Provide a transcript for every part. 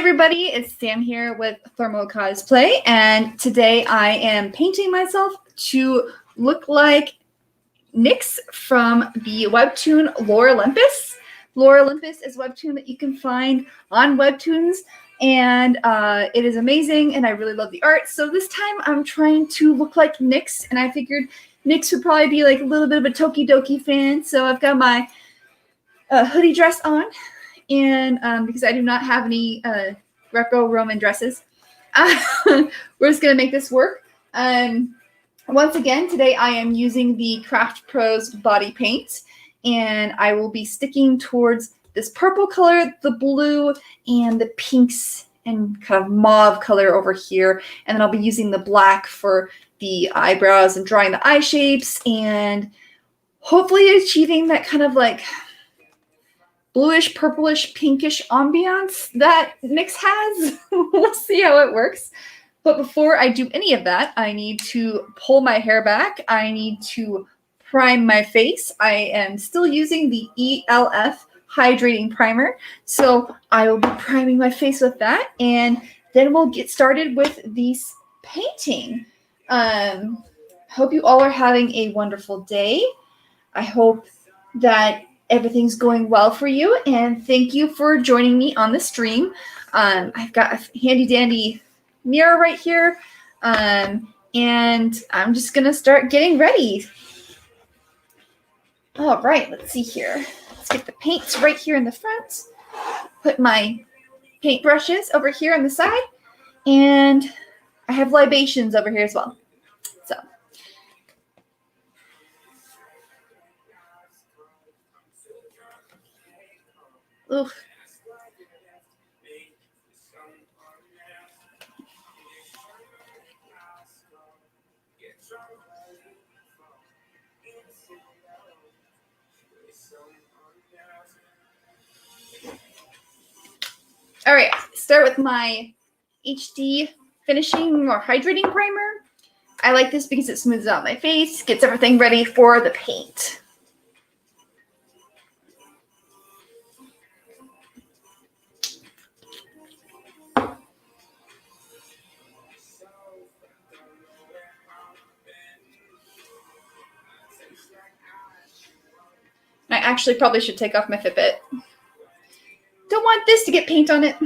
everybody, it's Sam here with Thermo Cosplay, and today I am painting myself to look like Nyx from the webtoon Lore Olympus. Lore Olympus is a webtoon that you can find on Webtoons, and it is amazing, and I really love the art. So this time I'm trying to look like Nyx, and I figured Nyx would probably be like a little bit of a Tokidoki fan, so I've got my hoodie dress on. And because I do not have any Greco-Roman dresses, we're just going to make this work. Once again, today I am using the Craft Pros body paint, and I will be sticking towards this purple color, the blue, and the pinks and kind of mauve color over here. And then I'll be using the black for the eyebrows and drawing the eye shapes and hopefully achieving that kind of like bluish, purplish, pinkish ambiance that Nyx has. We'll see how it works. But before I do any of that, I need to pull my hair back. I need to prime my face. I am still using the ELF hydrating primer. So I will be priming my face with that. And then we'll get started with this painting. Hope you all are having a wonderful day. I hope that everything's going well for you, and thank you for joining me on the stream. I've got a handy dandy mirror right here, and I'm just gonna start getting ready. All right, let's see here. Let's get the paints right here in the front. Put my paint brushes over here on the side, and I have libations over here as well. So. Oof. All right, start with my HD finishing or hydrating primer. I like this because it smooths out my face, gets everything ready for the paint. I actually probably should take off my Fitbit. Don't want this to get paint on it.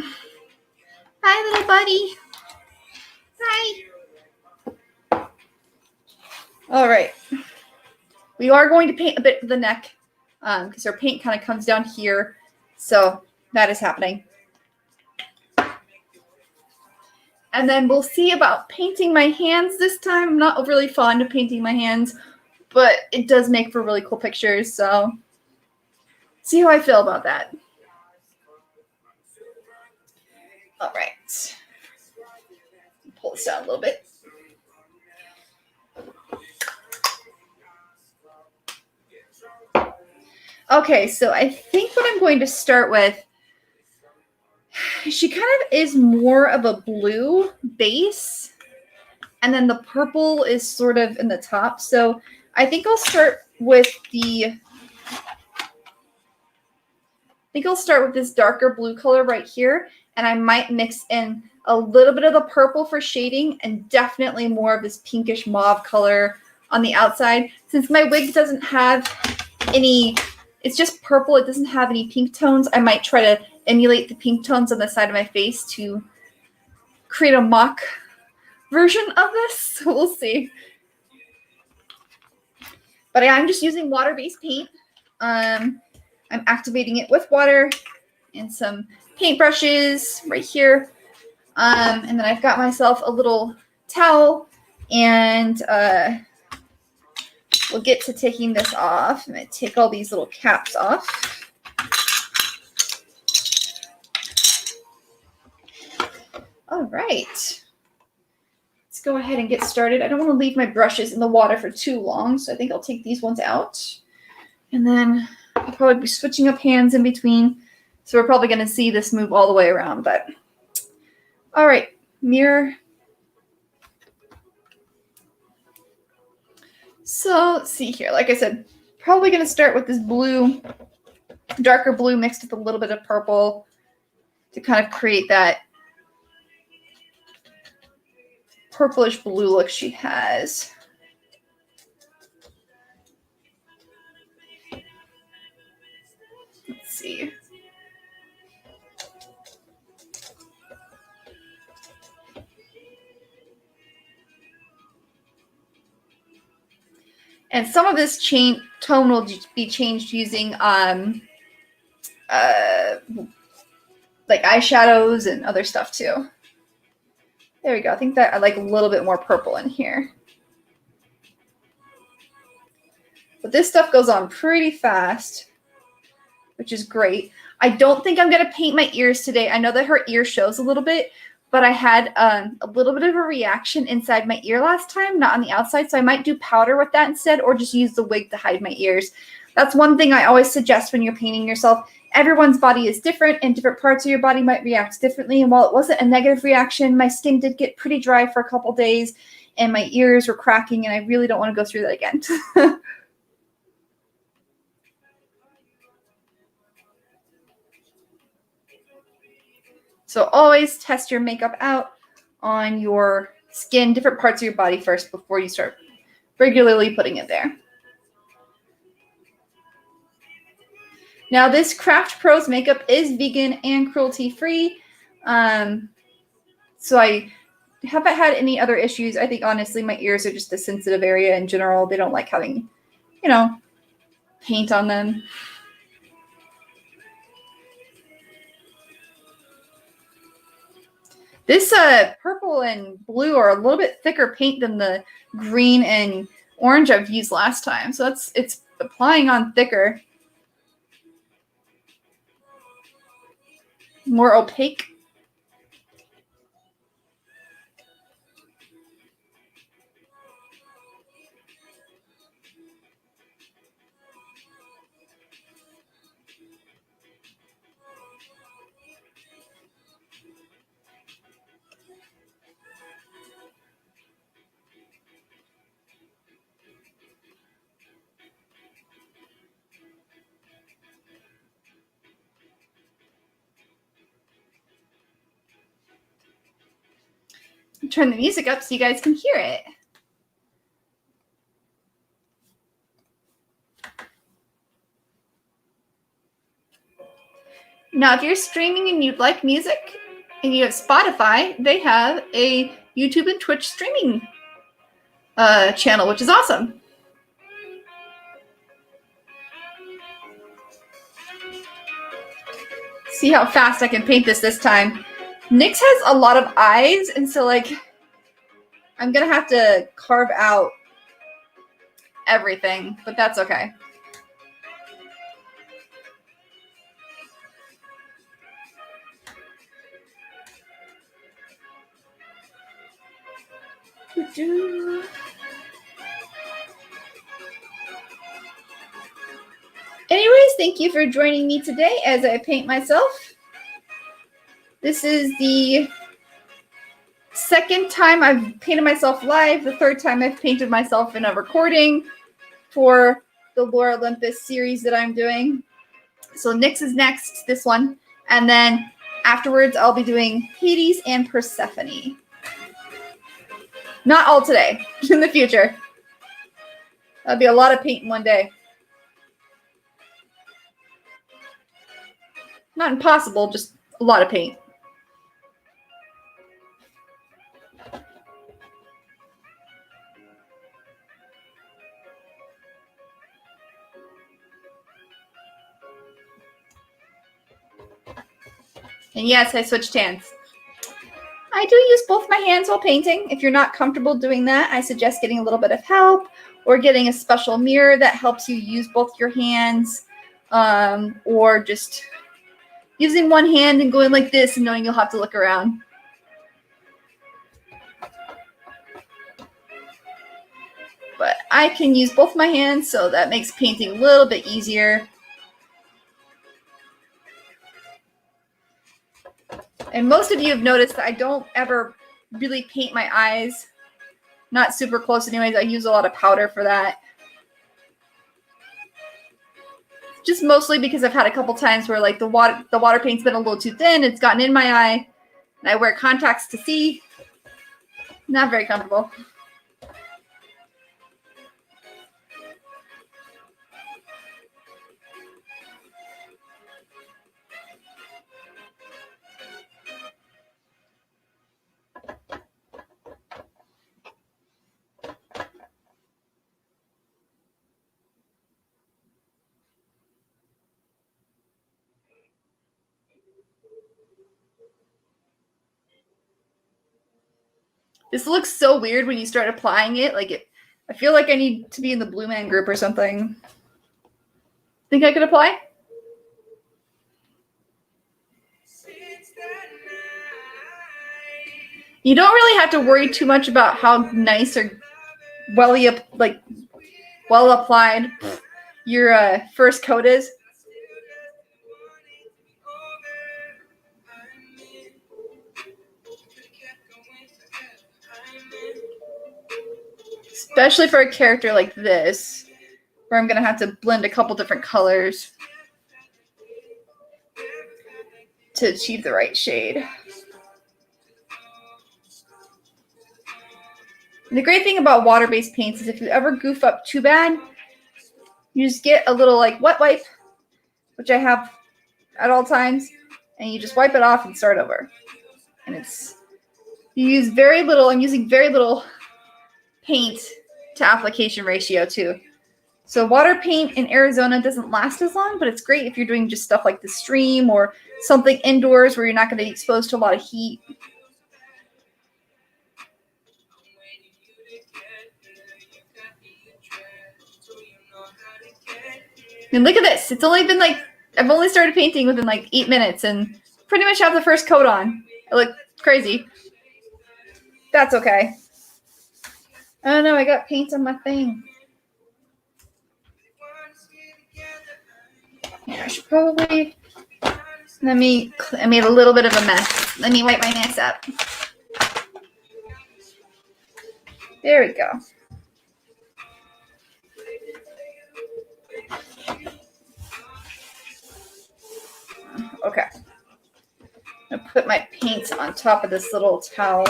Hi, little buddy. Hi. All right. We are going to paint a bit of the neck because our paint kind of comes down here. So that is happening. And then we'll see about painting my hands this time. I'm not overly fond of painting my hands, but it does make for really cool pictures. So see how I feel about that. All right. Pull this down a little bit. Okay, so I think what I'm going to start with, she kind of is more of a blue base, and then the purple is sort of in the top. So I think I'll start with this darker blue color right here, and I might mix in a little bit of the purple for shading and definitely more of this pinkish mauve color on the outside. Since my wig doesn't have any, it's just purple, it doesn't have any pink tones, I might try to emulate the pink tones on the side of my face to create a mock version of this. We'll see. But I'm just using water-based paint. I'm activating it with water and some paint brushes right here. And then I've got myself a little towel, and we'll get to taking this off. I'm going to take all these little caps off. All right. Let's go ahead and get started. I don't want to leave my brushes in the water for too long, so I think I'll take these ones out. And then I'll probably be switching up hands in between. So we're probably going to see this move all the way around. But all right, mirror. So let's see here. Like I said, probably going to start with this blue, darker blue mixed with a little bit of purple to kind of create that purplish blue look she has. Let's see. And some of this tone will be changed using like eyeshadows and other stuff too. There we go. I think that I like a little bit more purple in here. But this stuff goes on pretty fast, which is great. I don't think I'm going to paint my ears today. I know that her ear shows a little bit, but I had a little bit of a reaction inside my ear last time, not on the outside. So I might do powder with that instead, or just use the wig to hide my ears. That's one thing I always suggest when you're painting yourself. Everyone's body is different, and different parts of your body might react differently. And while it wasn't a negative reaction, my skin did get pretty dry for a couple days, and my ears were cracking, and I really don't want to go through that again. So always test your makeup out on your skin, different parts of your body first before you start regularly putting it there. Now, this Craft Pros makeup is vegan and cruelty-free. So I haven't had any other issues. I think, honestly, my ears are just a sensitive area in general. They don't like having, you know, paint on them. This purple and blue are a little bit thicker paint than the green and orange I've used last time. So it's applying on thicker. More opaque. Turn the music up so you guys can hear it. Now, if you're streaming and you'd like music and you have Spotify, they have a YouTube and Twitch streaming channel, which is awesome. See how fast I can paint this time. Nyx has a lot of eyes, and so like I'm gonna have to carve out everything, but that's okay. Anyways, thank you for joining me today as I paint myself. This is the second time I've painted myself live, the third time I've painted myself in a recording for the Lore Olympus series that I'm doing. So Nyx is next, this one. And then afterwards, I'll be doing Hades and Persephone. Not all today, in the future. That'll be a lot of paint in one day. Not impossible, just a lot of paint. And yes, I switched hands. I do use both my hands while painting. If you're not comfortable doing that, I suggest getting a little bit of help or getting a special mirror that helps you use both your hands, or just using one hand and going like this and knowing you'll have to look around. But I can use both my hands, so that makes painting a little bit easier. And most of you have noticed that I don't ever really paint my eyes. Not super close anyways. I use a lot of powder for that. just mostly because I've had a couple times where like the water paint's been a little too thin. It's gotten in my eye, and I wear contacts to see. Not very comfortable. This looks so weird when you start applying it. I feel like I need to be in the Blue Man group or something. Think I could apply? You don't really have to worry too much about how nice or well applied your first coat is. Especially for a character like this, where I'm going to have to blend a couple different colors to achieve the right shade. And the great thing about water-based paints is if you ever goof up too bad, you just get a little like wet wipe, which I have at all times, and you just wipe it off and start over. And you use very little. I'm using very little paint to application ratio too. So water paint in Arizona doesn't last as long, but it's great if you're doing just stuff like the stream or something indoors where you're not going to be exposed to a lot of heat. And look at this. It's only been I've only started painting within 8 minutes and pretty much have the first coat on. I look crazy. That's okay. Oh no, I got paint on my thing. Yeah, I should probably, I made a little bit of a mess. Let me wipe my mess up. There we go. Okay. I'm gonna put my paint on top of this little towel.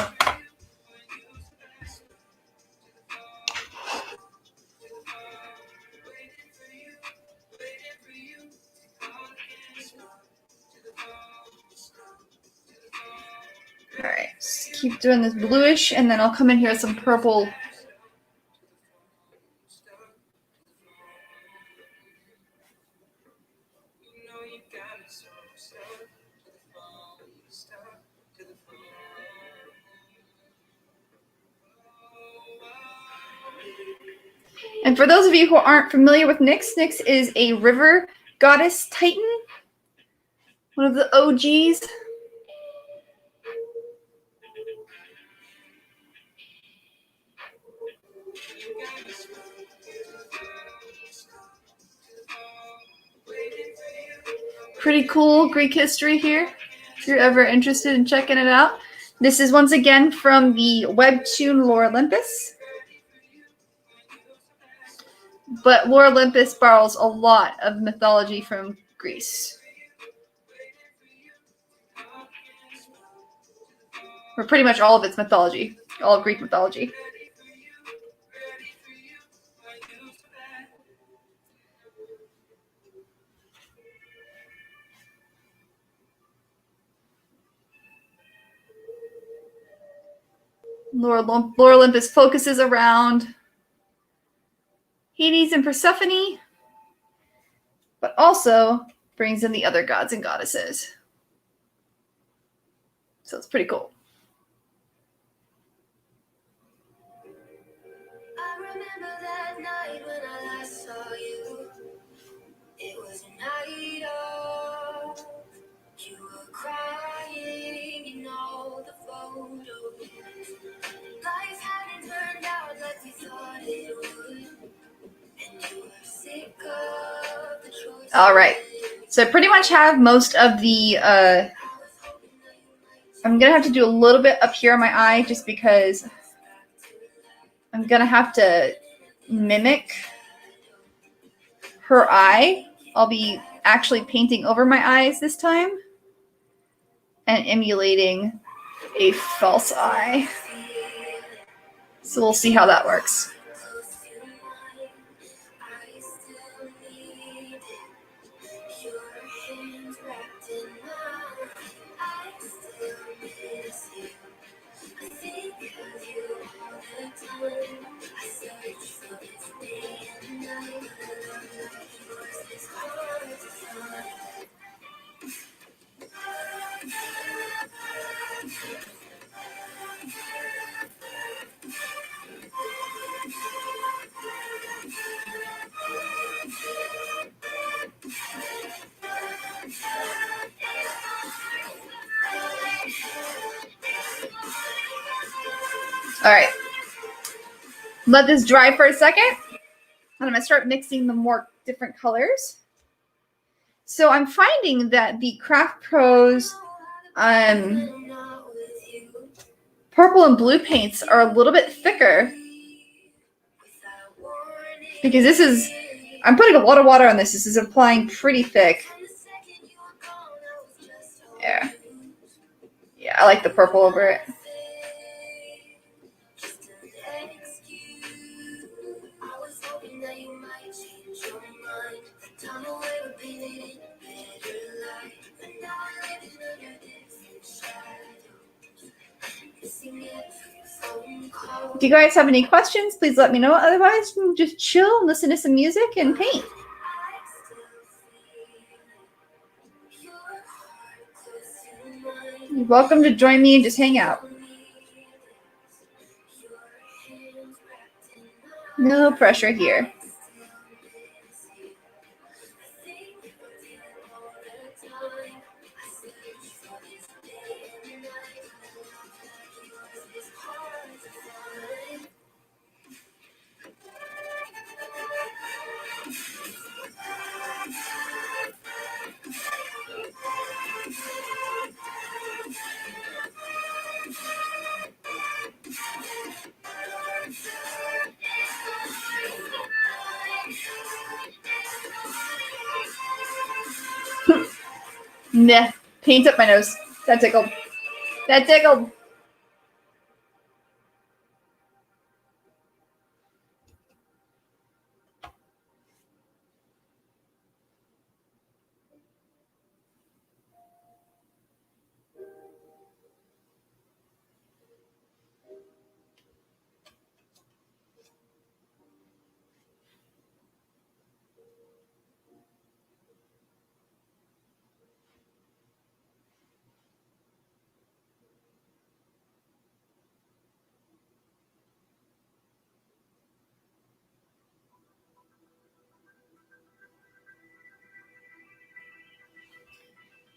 All right, just keep doing this bluish, and then I'll come in here with some purple. And for those of you who aren't familiar with Nyx, Nyx is a river goddess titan, one of the OGs. Pretty cool Greek history here, if you're ever interested in checking it out. This is once again from the webtoon Lore Olympus. But Lore Olympus borrows a lot of mythology from Greece. Or pretty much all of its mythology, all of Greek mythology. Lore Olympus focuses around Hades and Persephone, but also brings in the other gods and goddesses. So it's pretty cool. I remember that night when I last saw you. It was a night of, you were crying in all the photos. Life hadn't turned out like we thought it would. And you were sick of the choice. All right. So I pretty much have most of the, I'm going to have to do a little bit up here on my eye just because I'm going to have to mimic her eye I'll be actually painting over my eyes this time and emulating a false eye. So we'll see how that works. All right, let this dry for a second. And I'm gonna start mixing the more different colors. So I'm finding that the Craft Pros purple and blue paints are a little bit thicker because this is, I'm putting a lot of water on this. This is applying pretty thick. Yeah. Yeah, I like the purple over it. If you guys have any questions, please let me know. Otherwise, we'll just chill, listen to some music, and paint. You're welcome to join me and just hang out. No pressure here. Nah, paint up my nose. That tickled. That tickled.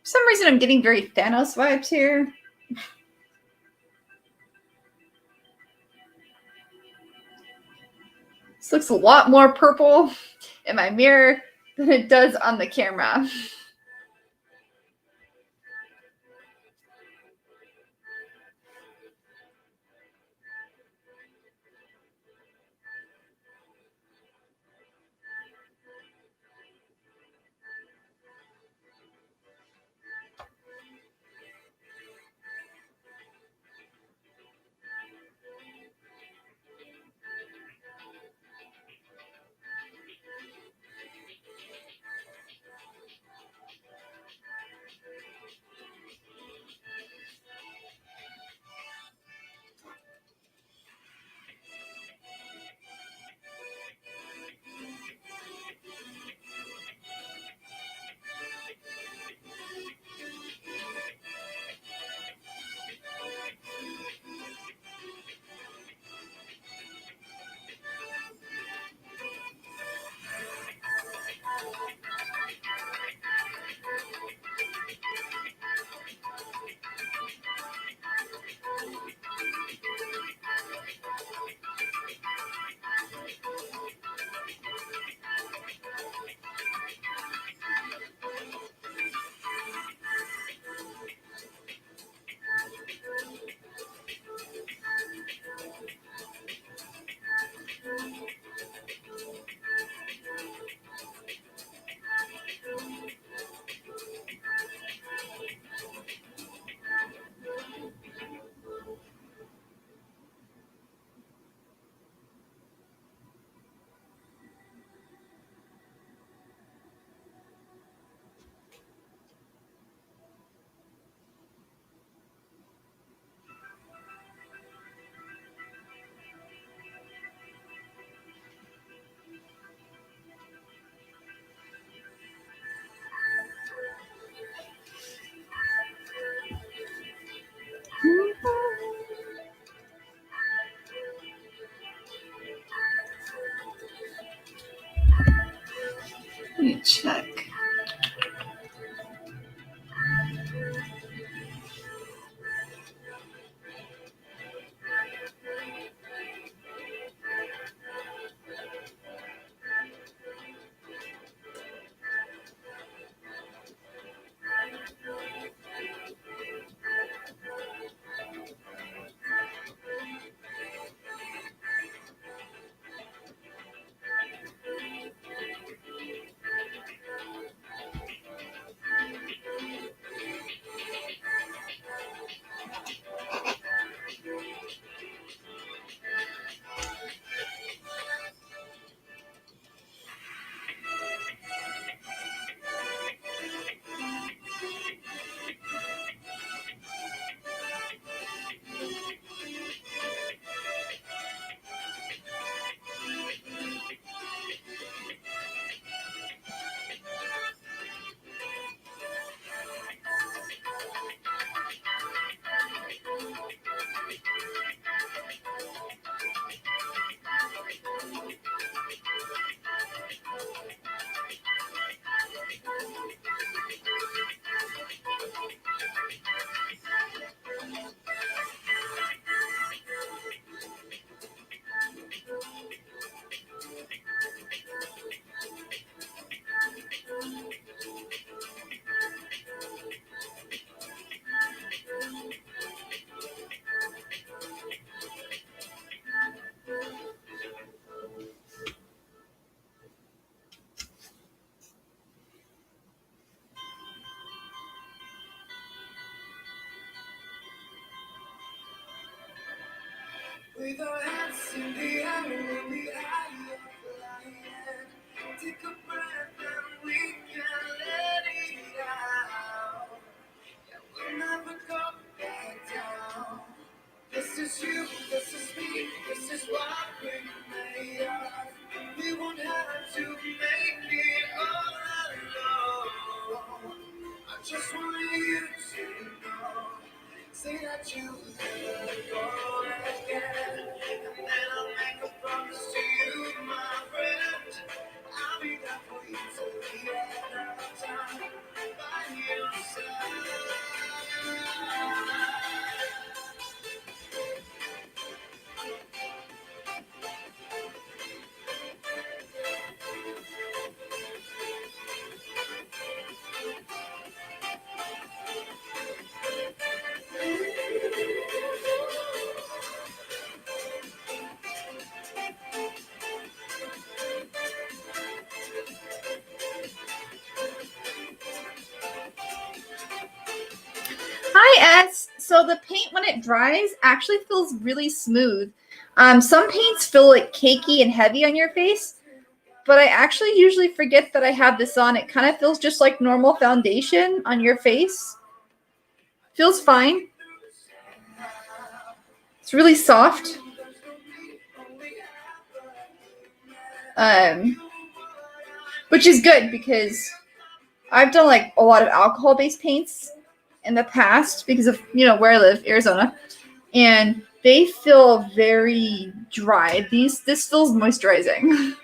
For some reason, I'm getting very Thanos vibes here. This looks a lot more purple in my mirror than it does on the camera. Let me check. With our hands in the air, in the eye of lion, take a breath and we can let it out. Yeah, we'll never go back down. This is you, this is me, this is what we're made of. We won't have to make it all alone. I just want you to know. Say that you never go again, and then I'll make a promise to you, my friend. I'll be there for you till the end of time, by your side. Hi, S. So the paint, when it dries, actually feels really smooth. Some paints feel like cakey and heavy on your face, but I actually usually forget that I have this on. It kind of feels just like normal foundation on your face. Feels fine. It's really soft. Which is good because I've done like a lot of alcohol-based paints in the past because of, where I live, Arizona, and they feel very dry. This feels moisturizing.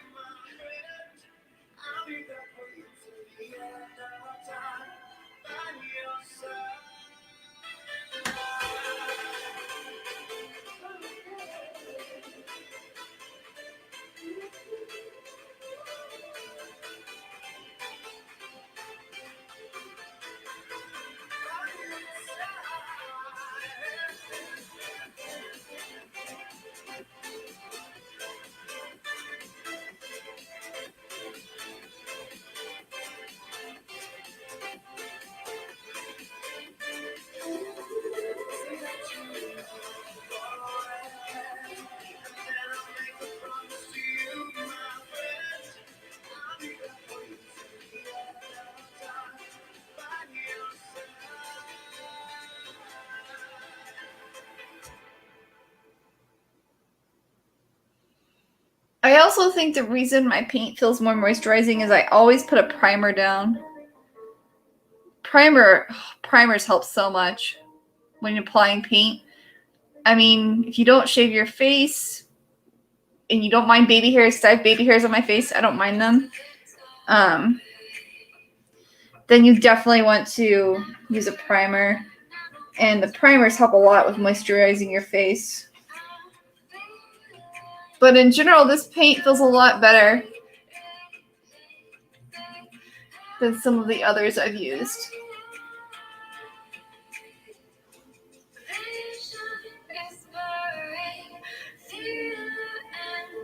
I also think the reason my paint feels more moisturizing is I always put a primer down. Primers help so much when you're applying paint. I mean, if you don't shave your face and you don't mind baby hairs, 'cause I have baby hairs on my face, I don't mind them. then you definitely want to use a primer. And the primers help a lot with moisturizing your face. But in general, this paint feels a lot better than some of the others I've used.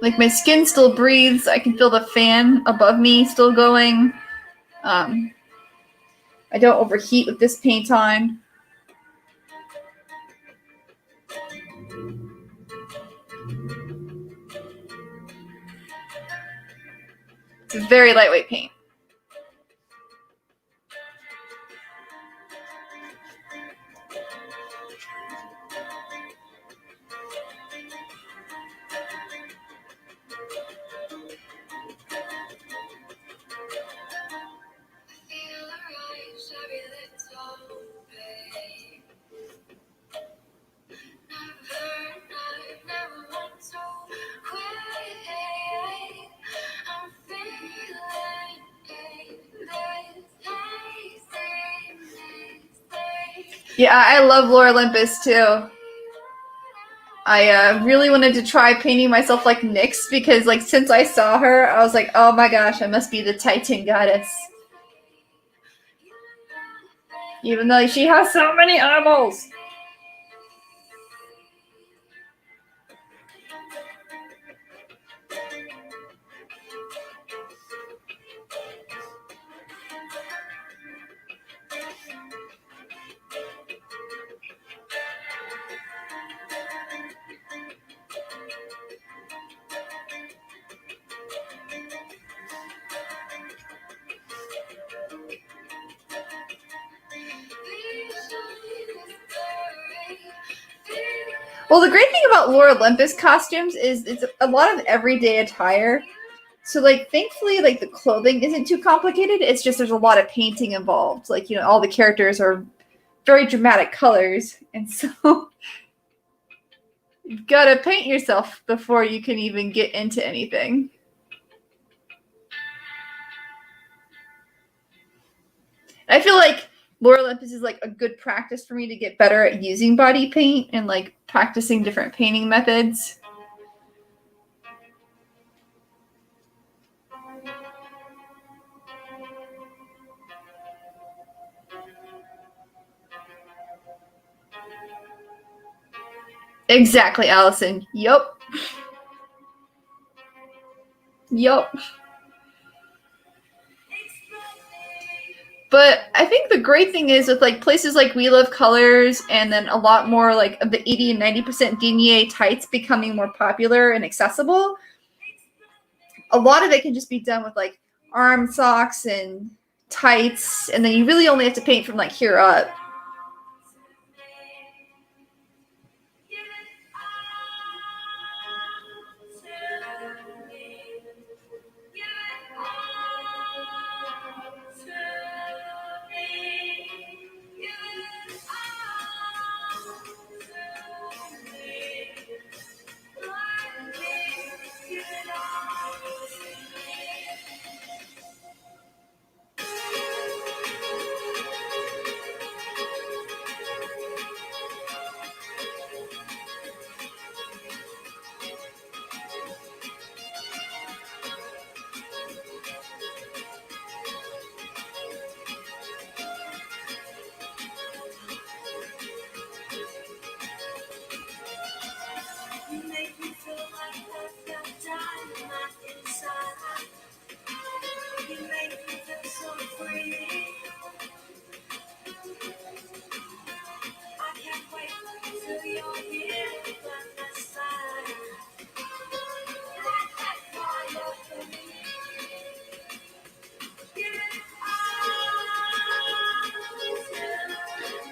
Like my skin still breathes. I can feel the fan above me still going. I don't overheat with this paint on. It's a very lightweight paint. Yeah, I love Lore Olympus too. I really wanted to try painting myself like Nyx because, like, since I saw her, I was like, oh my gosh, I must be the Titan goddess. Even though she has so many eyeballs. Well, the great thing about Lore Olympus costumes is it's a lot of everyday attire. So, like, thankfully, like, the clothing isn't too complicated. It's just there's a lot of painting involved. Like, you know, all the characters are very dramatic colors. And so you've got to paint yourself before you can even get into anything. I feel like Lore Olympus is like a good practice for me to get better at using body paint and like practicing different painting methods. Exactly, Allison. Yup. Yup. But I think the great thing is with like places like We Love Colors and then a lot more like of the 80 and 90% denier tights becoming more popular and accessible, a lot of it can just be done with like arm socks and tights, and then you really only have to paint from like here up.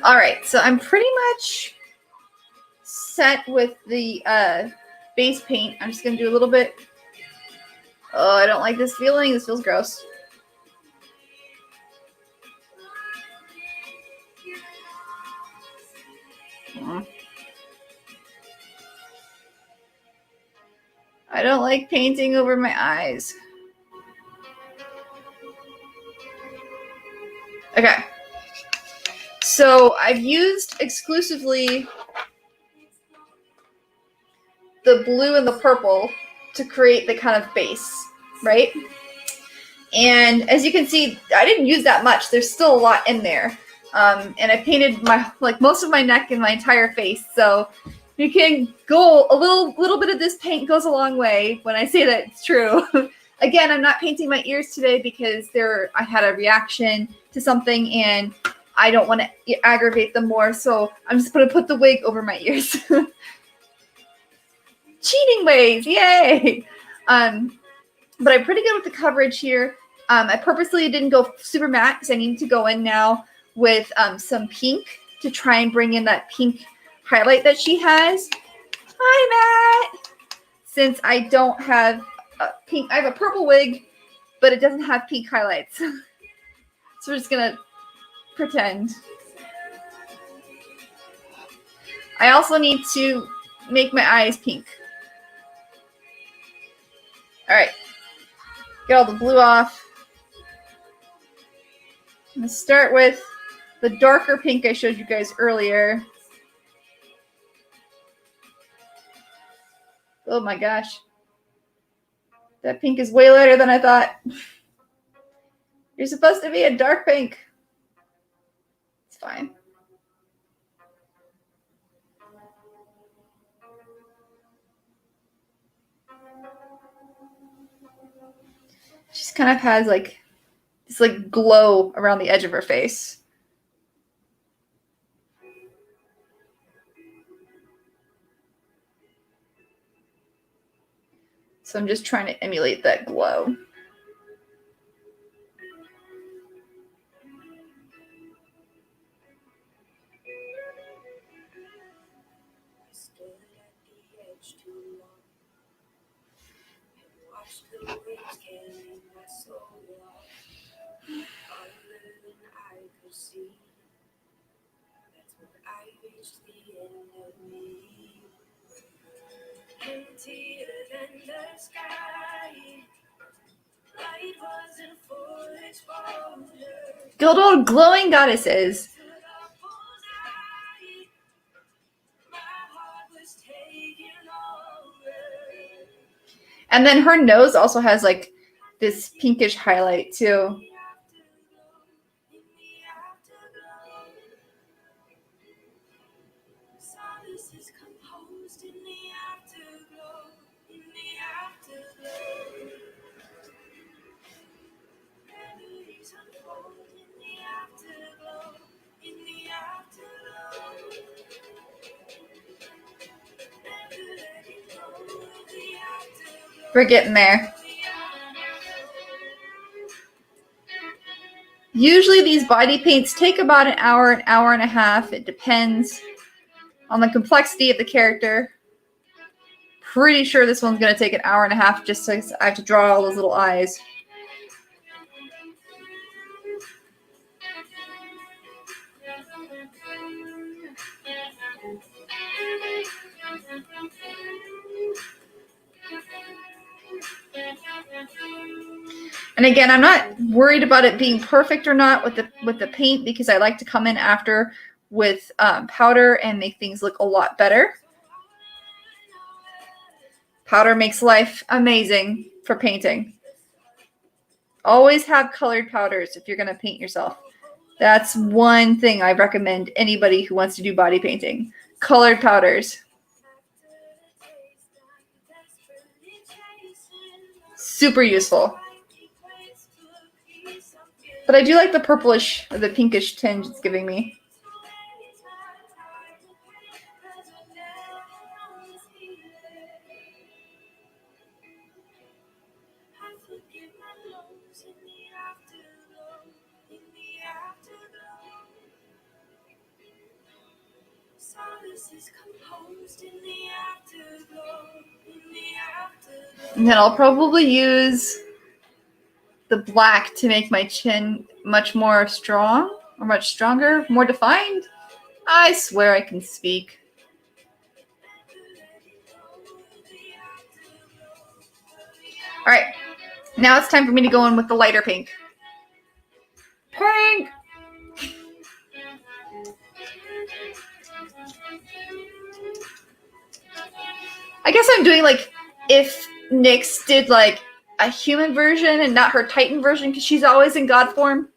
All right, so I'm pretty much set with the base paint. I'm just going to do a little bit. Oh, I don't like this feeling. This feels gross. I don't like painting over my eyes. Okay. So I've used exclusively the blue and the purple to create the kind of base, right? And as you can see, I didn't use that much. There's still a lot in there. And I painted most of my neck and my entire face. So you can go a little bit of this paint goes a long way. When I say that, it's true. Again, I'm not painting my ears today because I had a reaction to something and I don't want to aggravate them more. So I'm just going to put the wig over my ears. Cheating ways, yay! But I'm pretty good with the coverage here. I purposely didn't go super matte because I need to go in now with some pink to try and bring in that pink highlight that she has. Hi, Matt! Since I don't have pink, I have a purple wig, but it doesn't have pink highlights. So we're just gonna pretend. I also need to make my eyes pink. All right, get all the blue off. I'm gonna start with the darker pink I showed you guys earlier. Oh my gosh. That pink is way lighter than I thought. You're supposed to be a dark pink. It's fine. She just kind of has like this like glow around the edge of her face. So I'm just trying to emulate that glow. Emptier than the sky. Light wasn't full exposure. Good old glowing goddesses. And then her nose also has like this pinkish highlight too. We're getting there. Usually these body paints take about an hour and a half. It depends on the complexity of the character. Pretty sure this one's going to take an hour and a half just so I have to draw all those little eyes. And again, I'm not worried about it being perfect or not with the paint because I like to come in after with powder and make things look a lot better. Powder makes life amazing for painting. Always have colored powders if you're going to paint yourself. That's one thing I recommend anybody who wants to do body painting. Colored powders. Super useful. But I do like the purplish or the pinkish tinge it's giving me. And then I'll probably use the black to make my chin much more strong, or much stronger, more defined. I swear I can speak. All right, now it's time for me to go in with the lighter pink. Pink! I guess I'm doing like if Nyx did like a human version and not her Titan version because she's always in god form.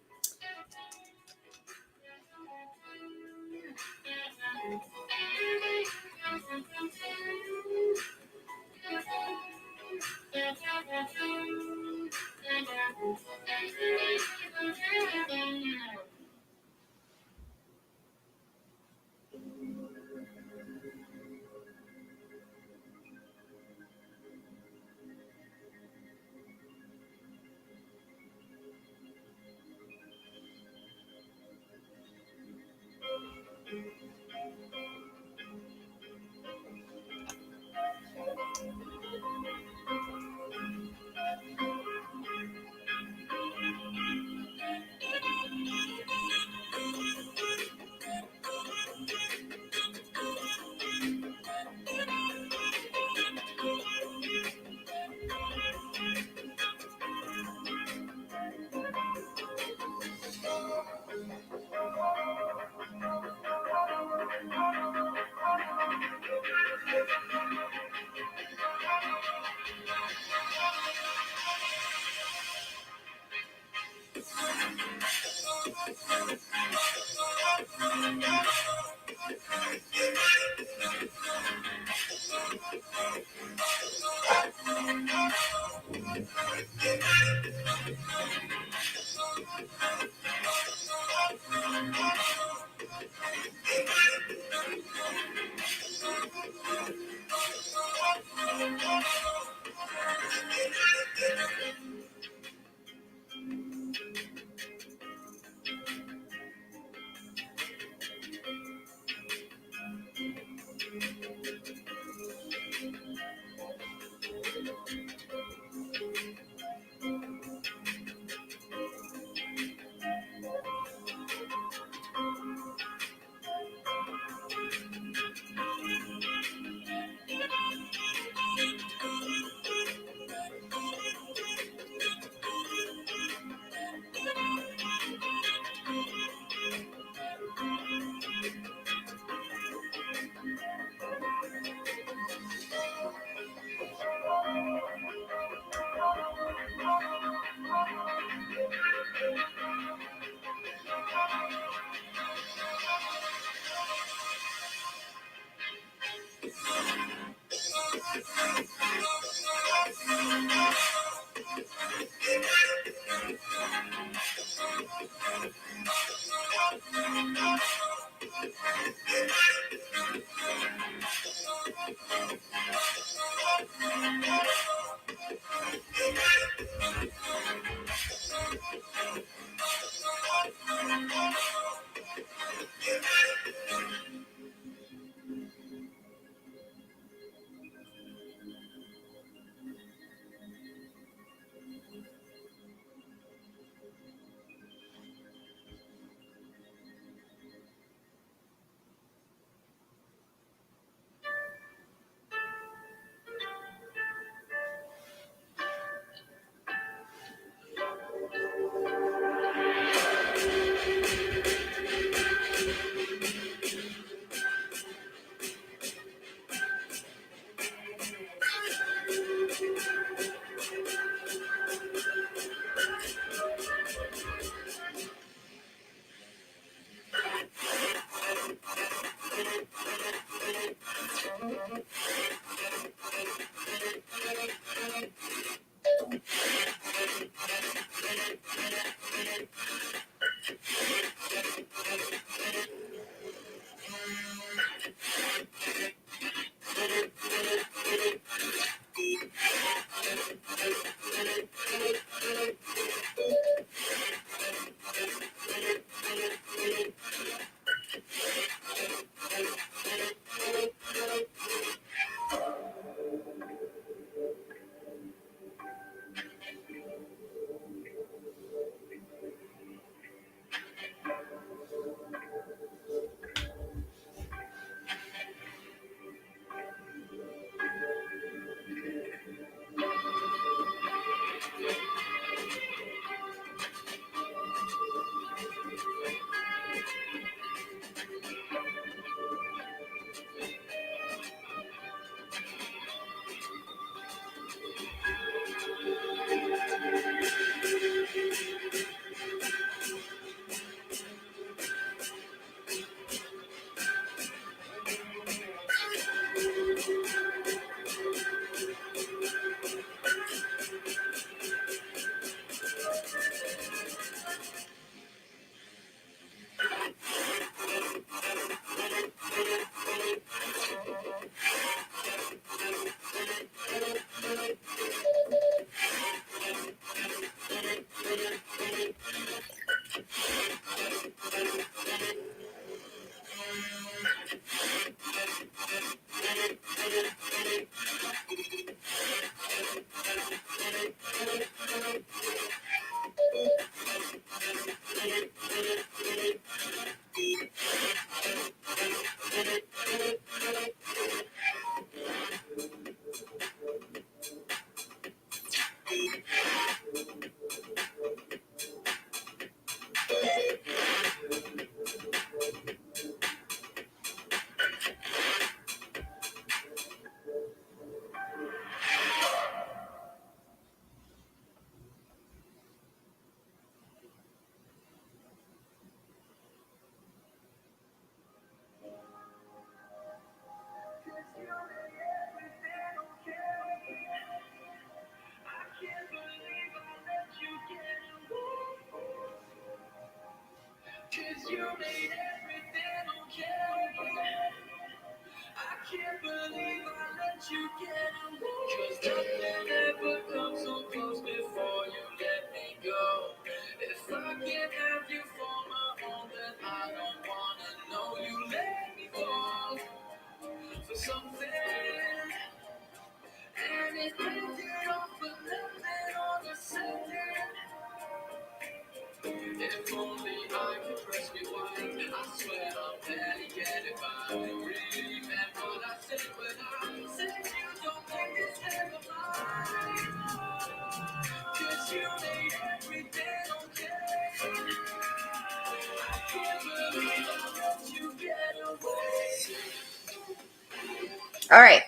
All right.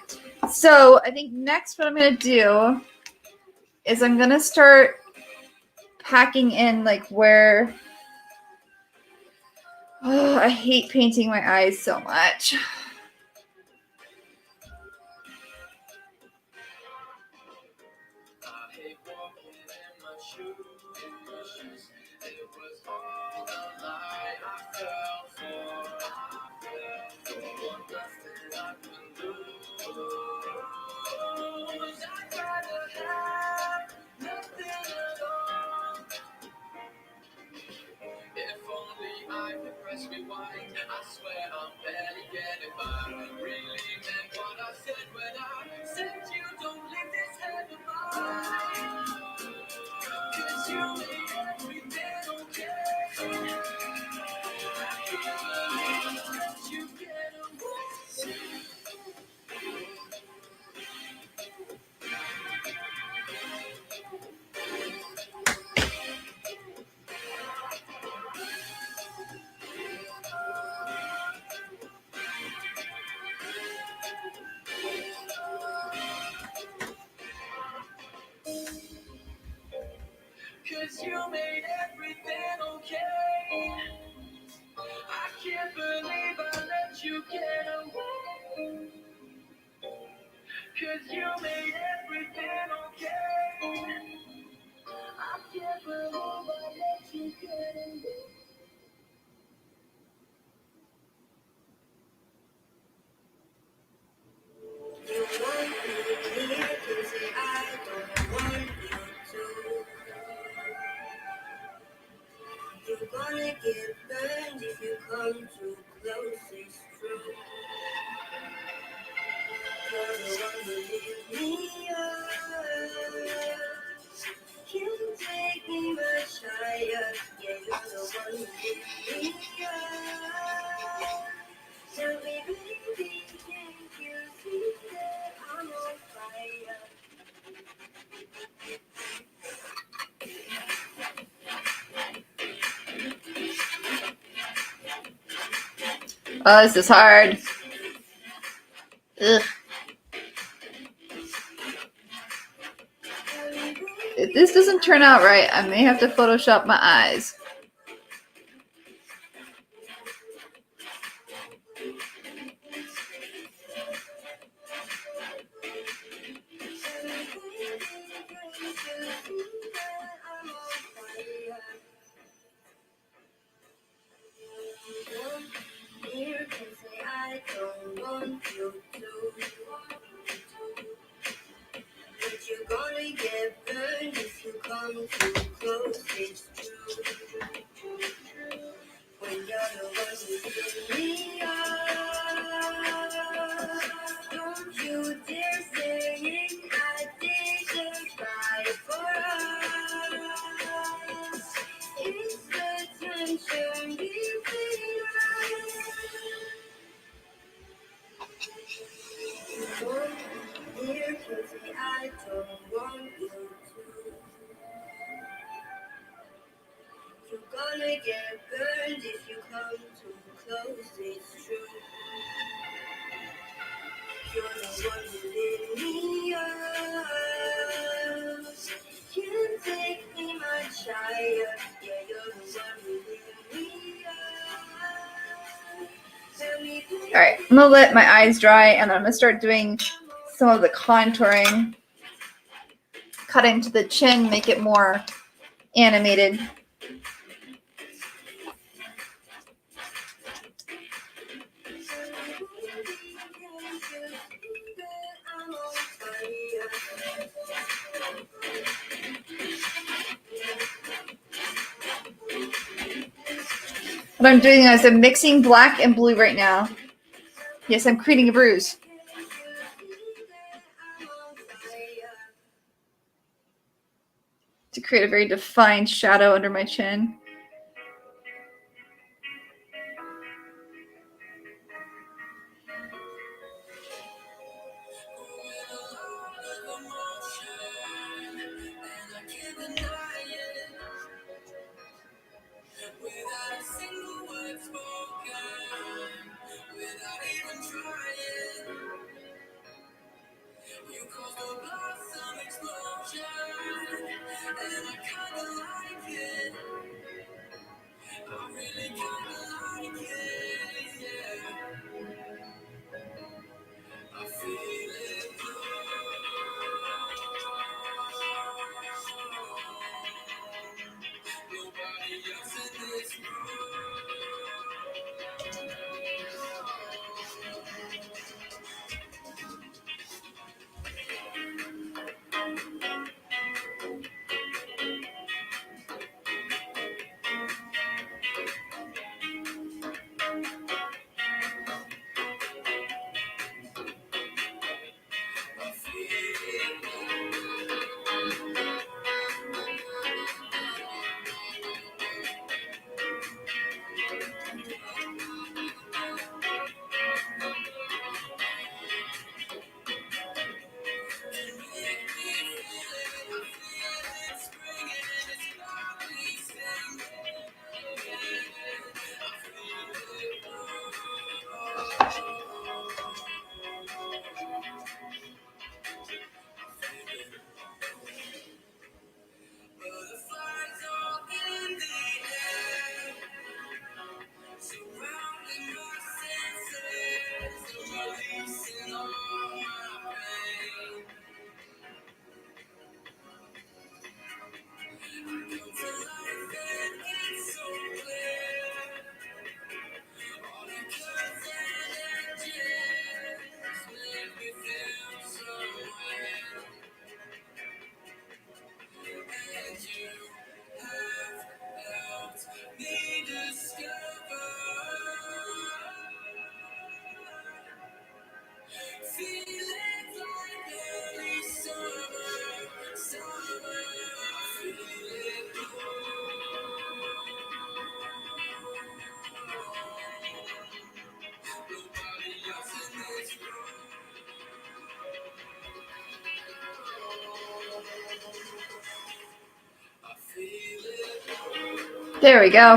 So I think next what I'm going to do is I'm going to start packing in like where... Oh, I hate painting my eyes so much. If only I could press rewind, I swear I'm barely getting by. Really meant what I said when I said you don't leave this head of mine. 'Cause you made everything okay. I can't believe I let you get away. Cause you made everything okay. I can't believe I let you get away. Cause you made everything okay. I can't believe I let you get away. You want me here to say I don't want you to. You're gonna get burned if you come too close, it's true. You're the one who lit me up. You take me much higher. Yeah, you're the one who lit me up. Tell me, baby, can't you see that I'm on fire? Oh, this is hard. Ugh. If this doesn't turn out right, I may have to Photoshop my eyes. Here can say I don't want you to, but you're gonna get burned if you come too close, it's true. When you're the one who hit me up, don't you dare say I didn't fight for us. It's the tension between us. Here can say I don't want you to. You're gonna get burned if you come too close, it's true. You're the one who lit me up. You take me much higher. Yeah, you're the one who lit me up. Tell me, All right, I'm gonna let my eyes dry, and I'm gonna start doing some of the contouring, cutting to the chin, make it more animated. What I'm doing is I'm mixing black and blue right now. Yes, I'm creating a bruise. To create a very defined shadow under my chin. There we go.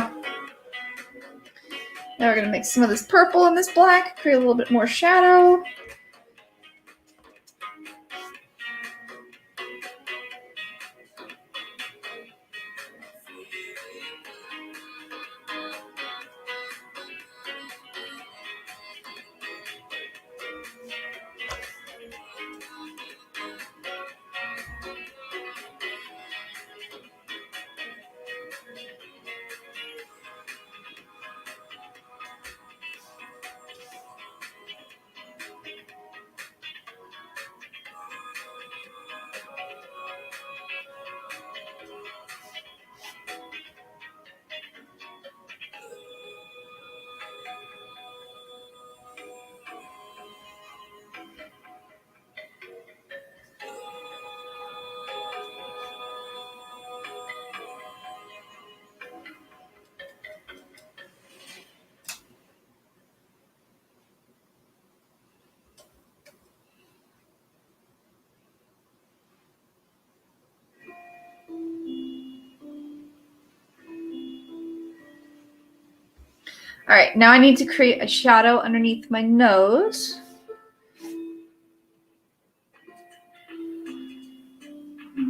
Now we're going to mix some of this purple and this black, create a little bit more shadow. All right, now I need to create a shadow underneath my nose.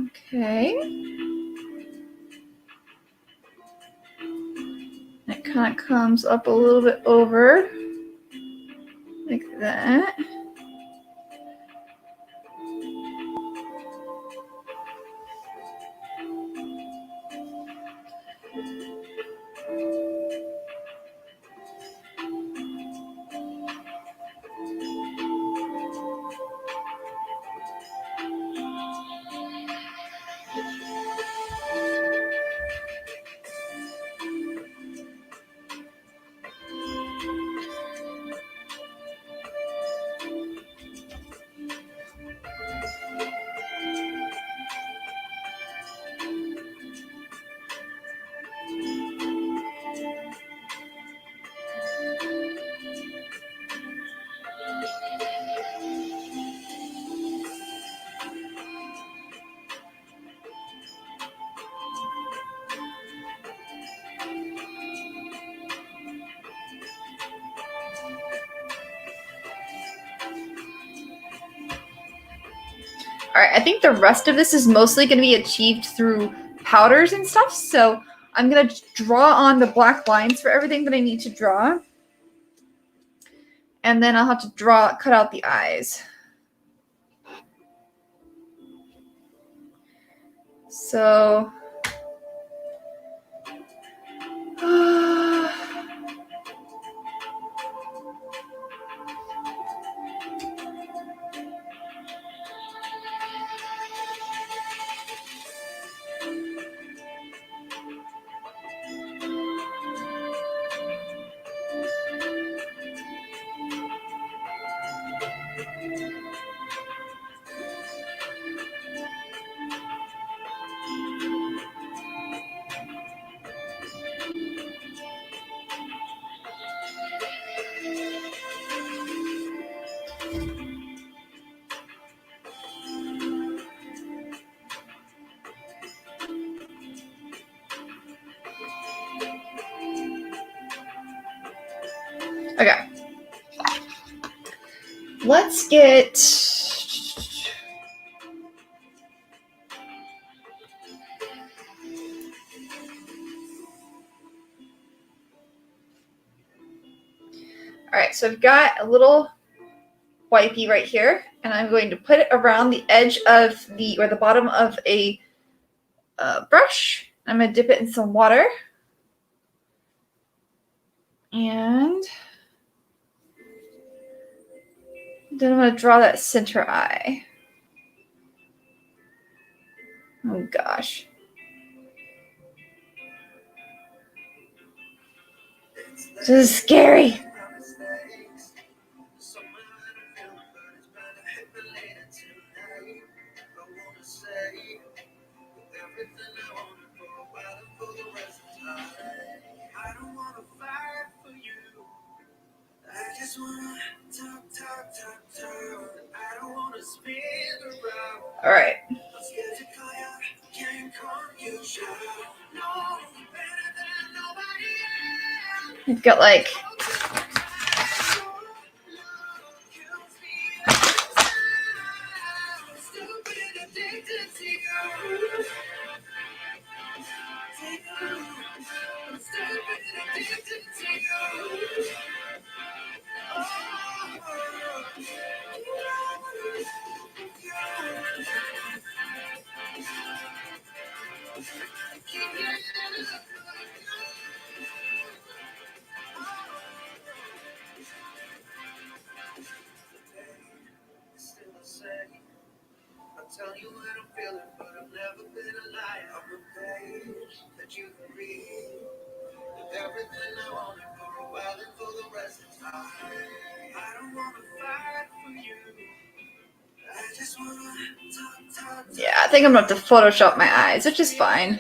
Okay. It kind of comes up a little bit over, like that. All right, I think the rest of this is mostly going to be achieved through powders and stuff. So I'm going to draw on the black lines for everything that I need to draw. And then I'll have to cut out the eyes. So, okay. Let's get... All right, so I've got a little wipey right here, and I'm going to put it around the edge of the bottom of a brush. I'm going to dip it in some water. And then I'm going to draw that center eye. Oh gosh. This is scary. I just wanna talk. I don't wanna spin around. All right. I'm scared to call you, can't call you shy. No, better than nobody else. We've got like I'll tell you what I'm feeling, but I've never been a liar. I'm a page that you can read with everything I wanted for a while and for the rest of time. I don't want to fight for you. I just want to talk. yeah, I think I'm going to have to Photoshop my eyes, which is fine.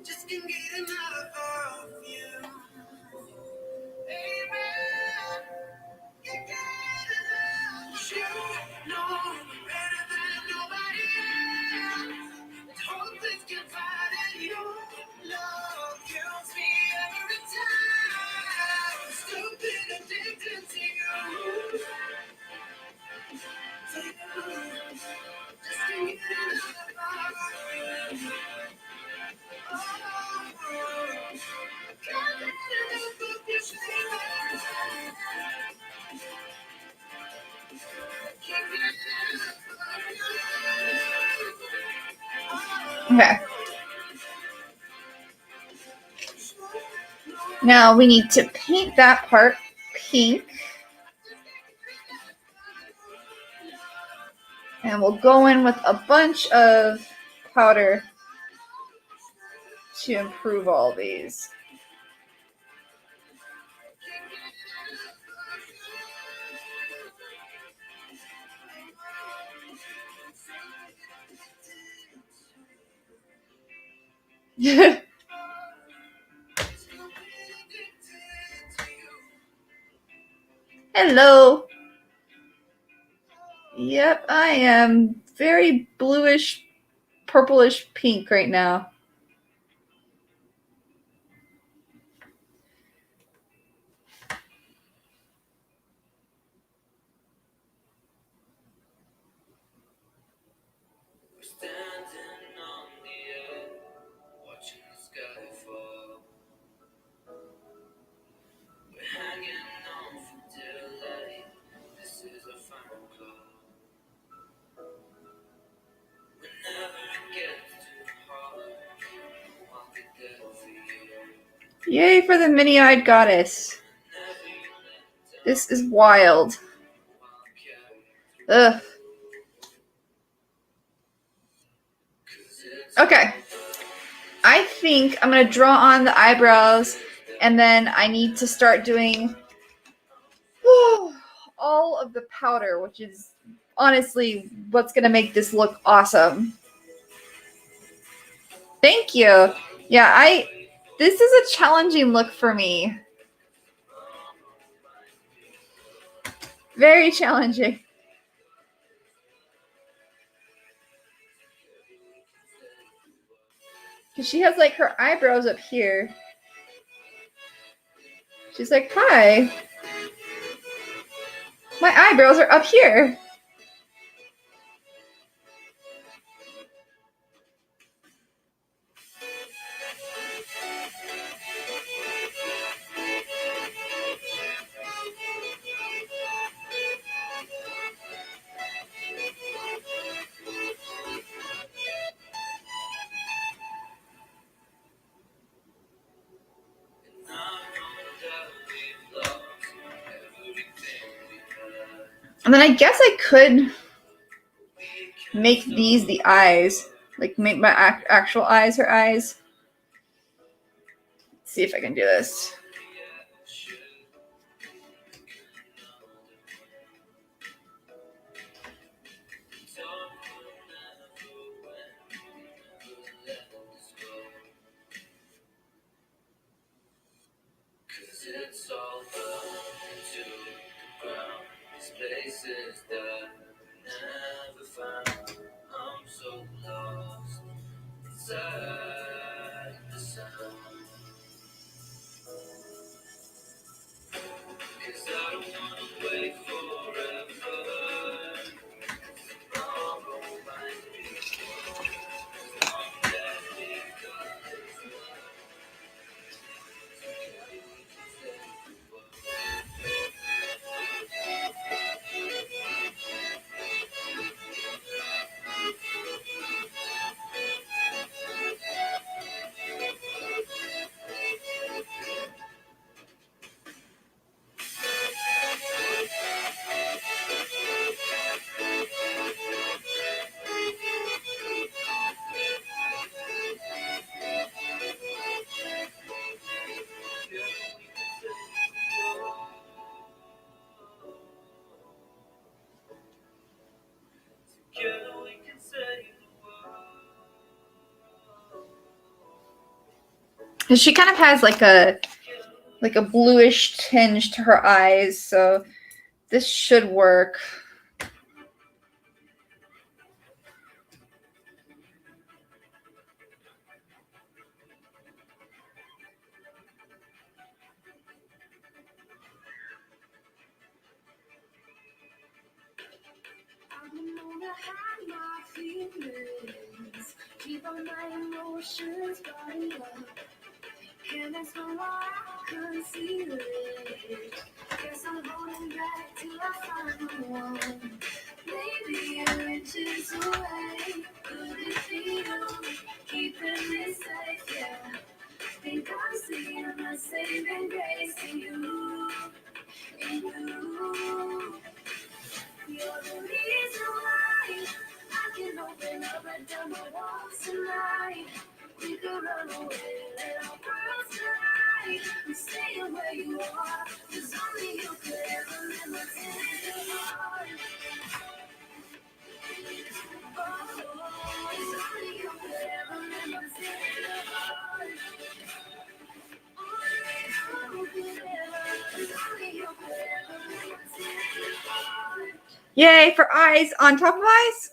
Just can't get enough of you. Amen. You get enough. You know better than nobody else. And hope this can find it. Your love kills me every time. I'm stupid addicted to you. To you. Just can't get enough of you. Okay. Now we need to paint that part pink. And we'll go in with a bunch of powder to improve all these. Hello. Yep, I am very bluish, purplish pink right now. We're standing on the edge, watching the sky fall. We're hanging on for dear life. This is our final call. Whenever it gets too hard, I'll be there for you. Yay for the mini-eyed goddess. This is wild. Ugh. Okay. I think I'm going to draw on the eyebrows, and then I need to start doing all of the powder, which is honestly what's going to make this look awesome. Thank you. Yeah, this is a challenging look for me. Very challenging. Because she has like her eyebrows up here. She's like, hi. My eyebrows are up here. And then I guess I could make these the eyes. Like make my actual eyes her eyes. Let's see if I can do this. It's all burned to the ground. These places that I never found. I'm so lost inside the sound. 'Cause I don't wanna wait forever. Tomorrow might be as long as we got this love. Together we can say And she kind of has like a bluish tinge to her eyes, so this should work. keep all my emotions bottled up. Can't explain why I couldn't see it. Guess I'm holding back till I find the one. Maybe you're inches away. Could it be you? Keeping me safe, yeah. Think I'm seeing my saving grace in you. In you. You're the reason why I can open up and down my walls tonight. We could run away, let our worlds collide. I'm staying where you are, 'cause only you could ever let my tender heart. Oh, 'cause only you could ever let my tender heart. Only you could ever, 'cause only you could ever let my tender heart. Yay for eyes on top of eyes.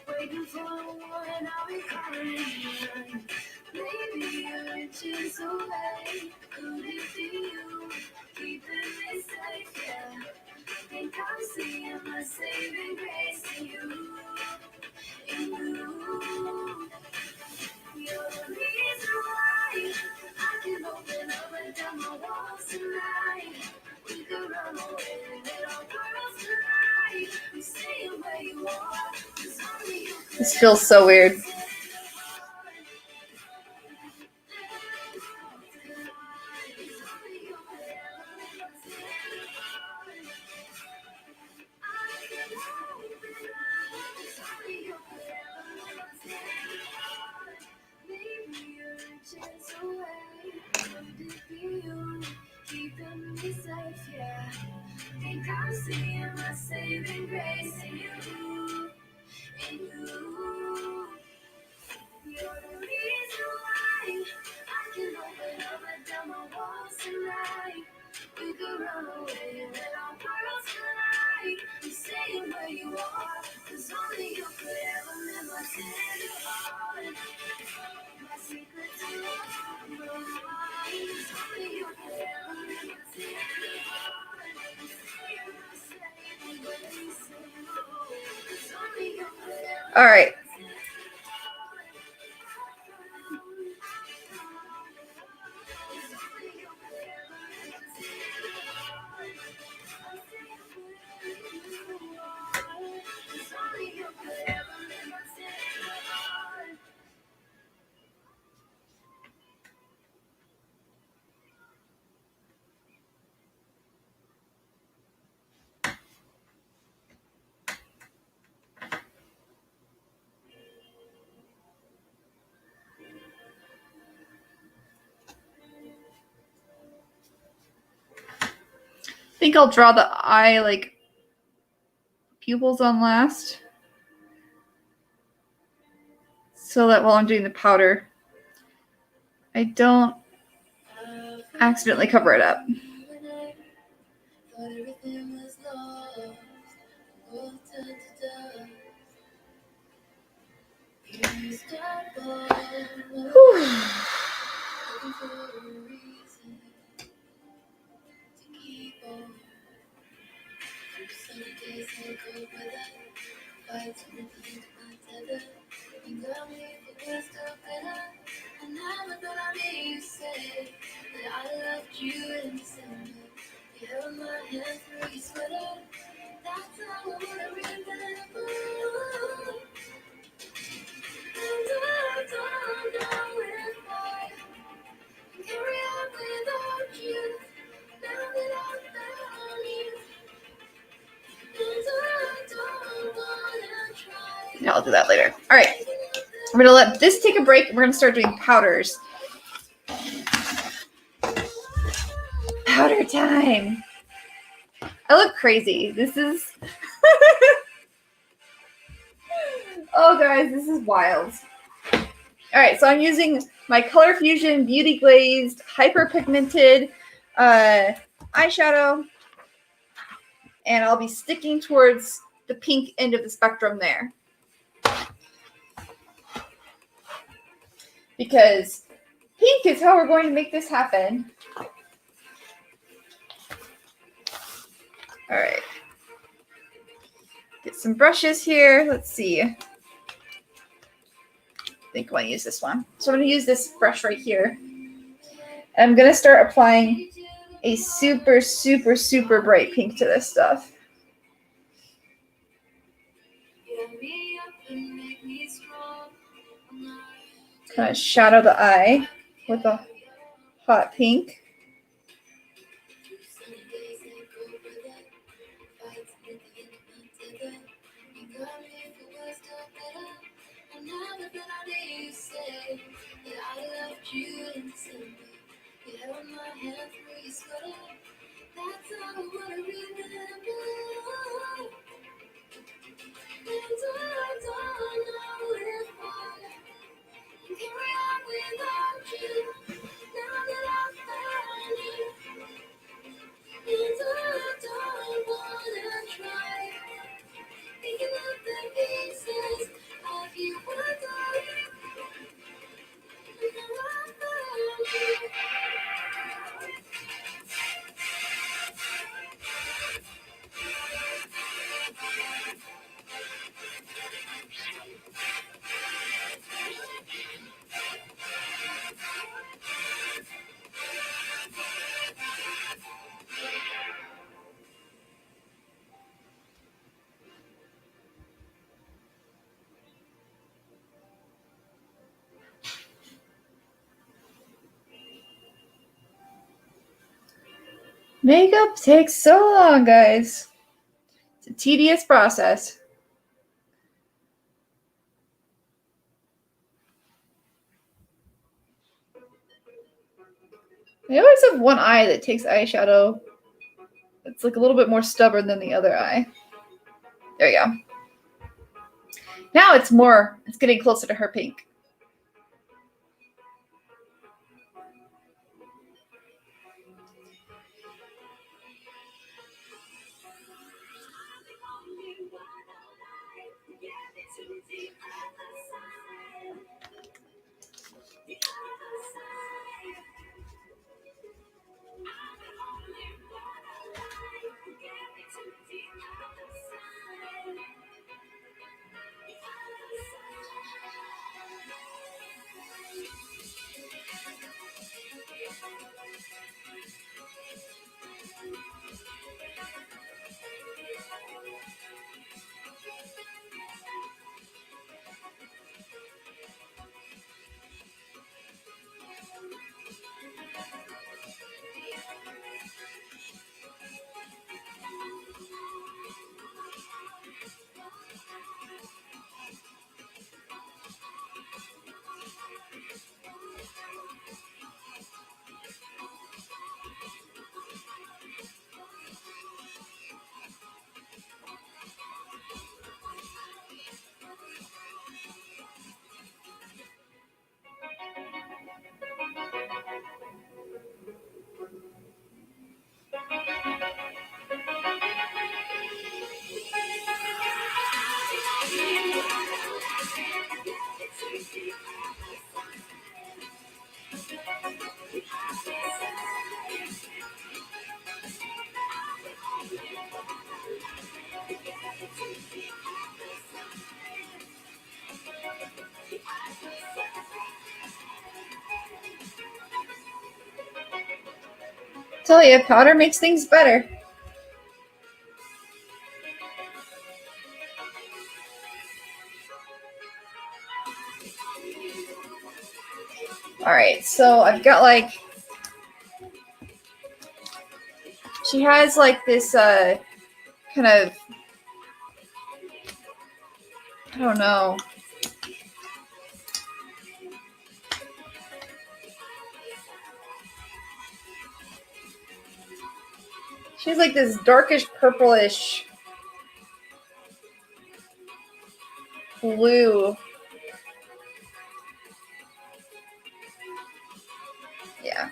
Waiting for one, I'll be calling. Maybe you're inches away. Could it be you? Keeping me safe, yeah. Think I'm seeing my saving grace in you. In you. You're the reason why I can open up and down my walls tonight. We could run away and let our worlds collide. I'm staying where you are. 'Cause only you could. This feels so weird. Keeping me safe, yeah. Think I'm seeing my saving grace in you, in you. You're the reason why I can open up and down my walls tonight. We could run away and let our worlds collide. I'm staying where you are, 'cause only you could ever make my tender heart. My secret to love, only you could ever make my tender heart. I'm staying my saving grace in you, 'cause only you could ever. All right. I think I'll draw the eye like pupils on last, so that while I'm doing the powder, I don't accidentally cover it up. Whew. Yeah, I'll do that later. All right. I'm going to let this take a break. We're going to start doing powders. Powder time. I look crazy. This is... Oh, guys, this is wild. All right, so I'm using my Color Fusion Beauty Glazed Hyperpigmented eyeshadow. And I'll be sticking towards the pink end of the spectrum there. Because pink is how we're going to make this happen. All right. Get some brushes here. Let's see. I think I want to use this one. So I'm going to use this brush right here. And I'm going to start applying a super, super, super bright pink to this stuff. Kind of shadow the eye with a hot pink. without you. Now that I've found you, and I don't wanna try. Thinking of the pieces of you were dying, and now I found you. Makeup takes so long, guys. It's a tedious process. I always have one eye that takes eyeshadow. It's like a little bit more stubborn than the other eye. There you go. Now it's getting closer to her pink. Tell you, powder makes things better. Alright, so I've got like... She has like this kind of... I don't know. She has like this darkish purplish blue. Yeah.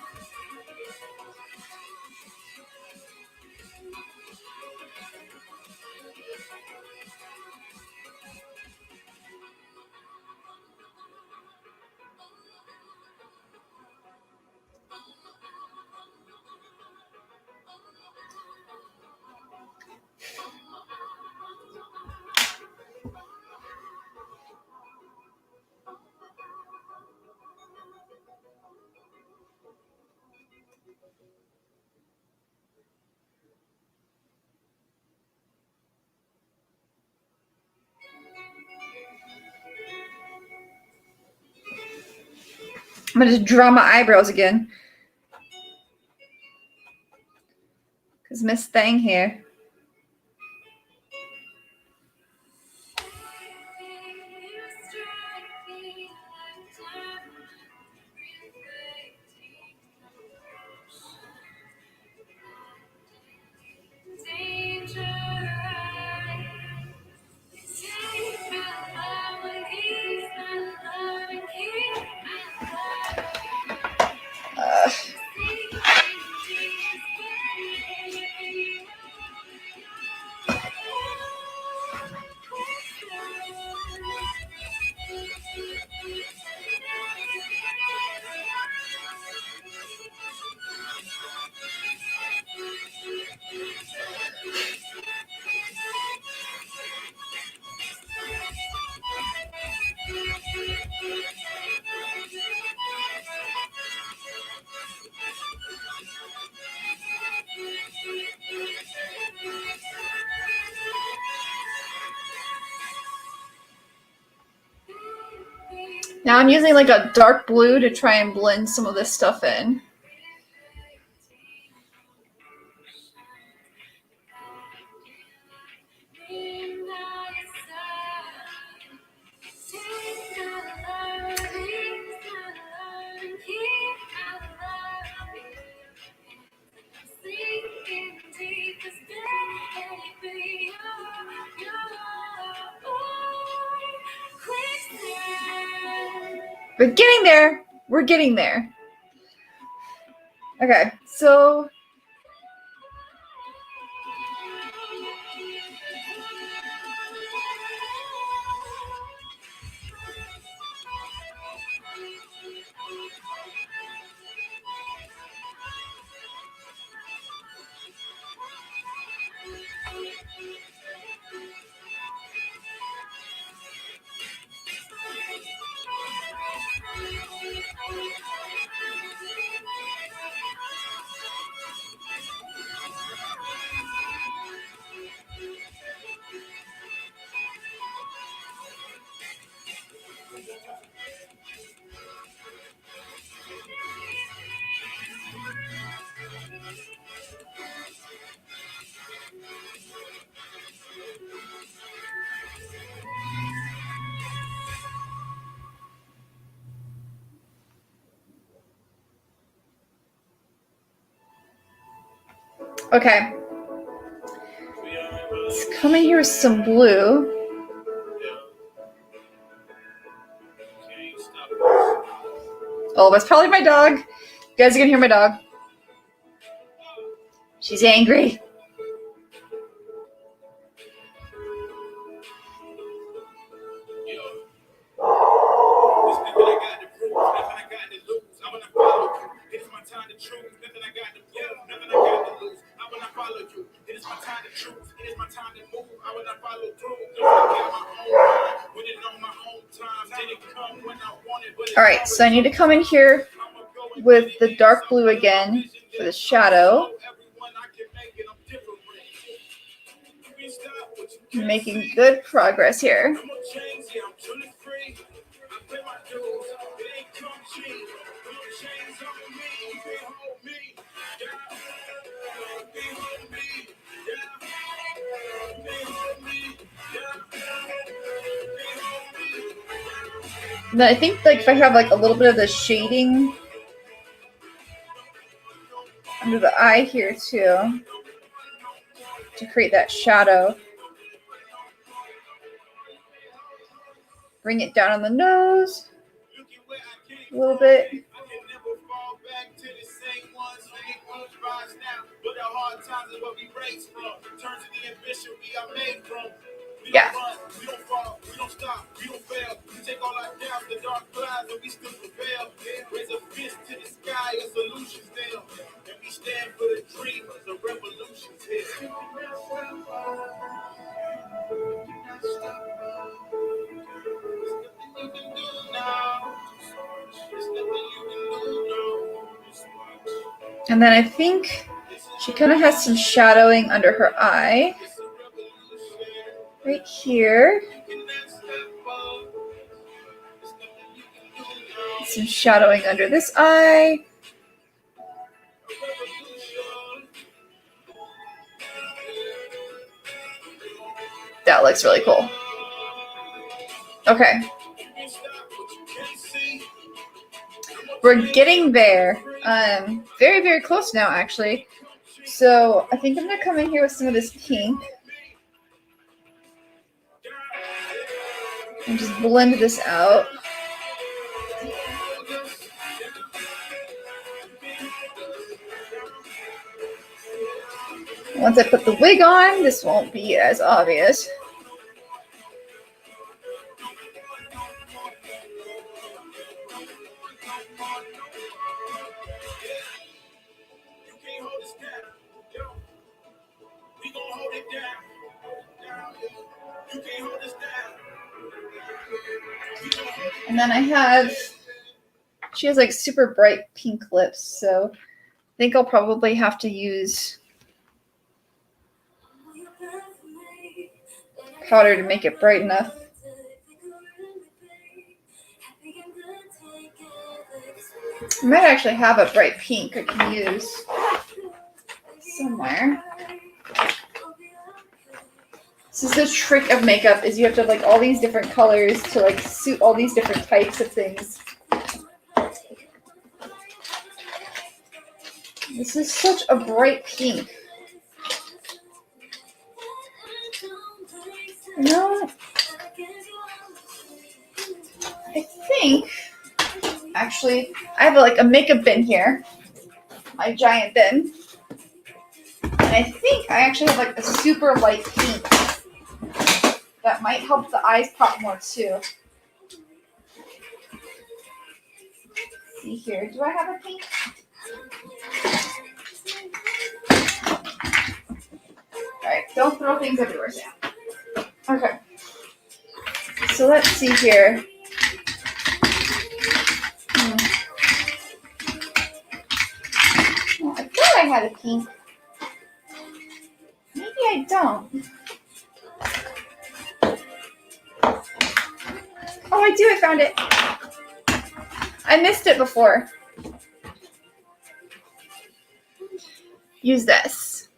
I'm gonna just draw my eyebrows again. Because Miss Thang here. Now I'm using like a dark blue to try and blend some of this stuff in. We're getting there. We're getting there. Okay, so okay. Let's come in here with some blue. Oh, that's probably my dog. You guys are gonna hear my dog. She's angry. All right, so I need to come in here with the dark blue again for the shadow. I'm making good progress here. And then I think like if I have like a little bit of the shading under the eye here too to create that shadow. Bring it down on the nose a little bit. Yeah. And then I think she kind of has some shadowing under her eye. Right here. Some shadowing under this eye. That looks really cool. Okay. We're getting there. Very, very close now, actually. So I think I'm going to come in here with some of this pink. And just blend this out. Once I put the wig on, this won't be as obvious. And then I have, she has like super bright pink lips, so I think I'll probably have to use powder to make it bright enough. I might actually have a bright pink I can use somewhere. This is the trick of makeup, is you have to have like all these different colors to like suit all these different types of things. This is such a bright pink. No, I think actually I have like a makeup bin here, my giant bin, and I think I actually have like a super light pink that might help the eyes pop more too. See here, do I have a pink? Alright, don't throw things everywhere, Sam. Okay. So let's see here. Well, I thought I had a pink. Maybe I don't. Oh, I do, I found it. I missed it before. Use this.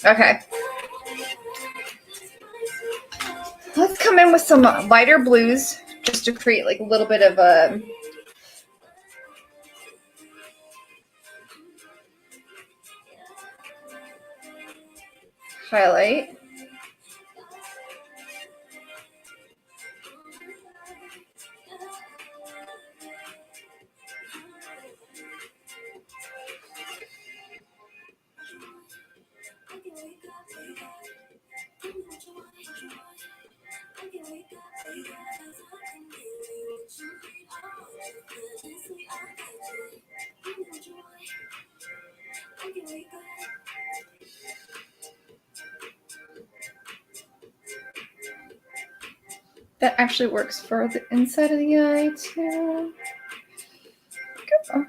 Okay. Let's come in with some lighter blues just to create like a little bit of a highlight. That actually works for the inside of the eye too. Go.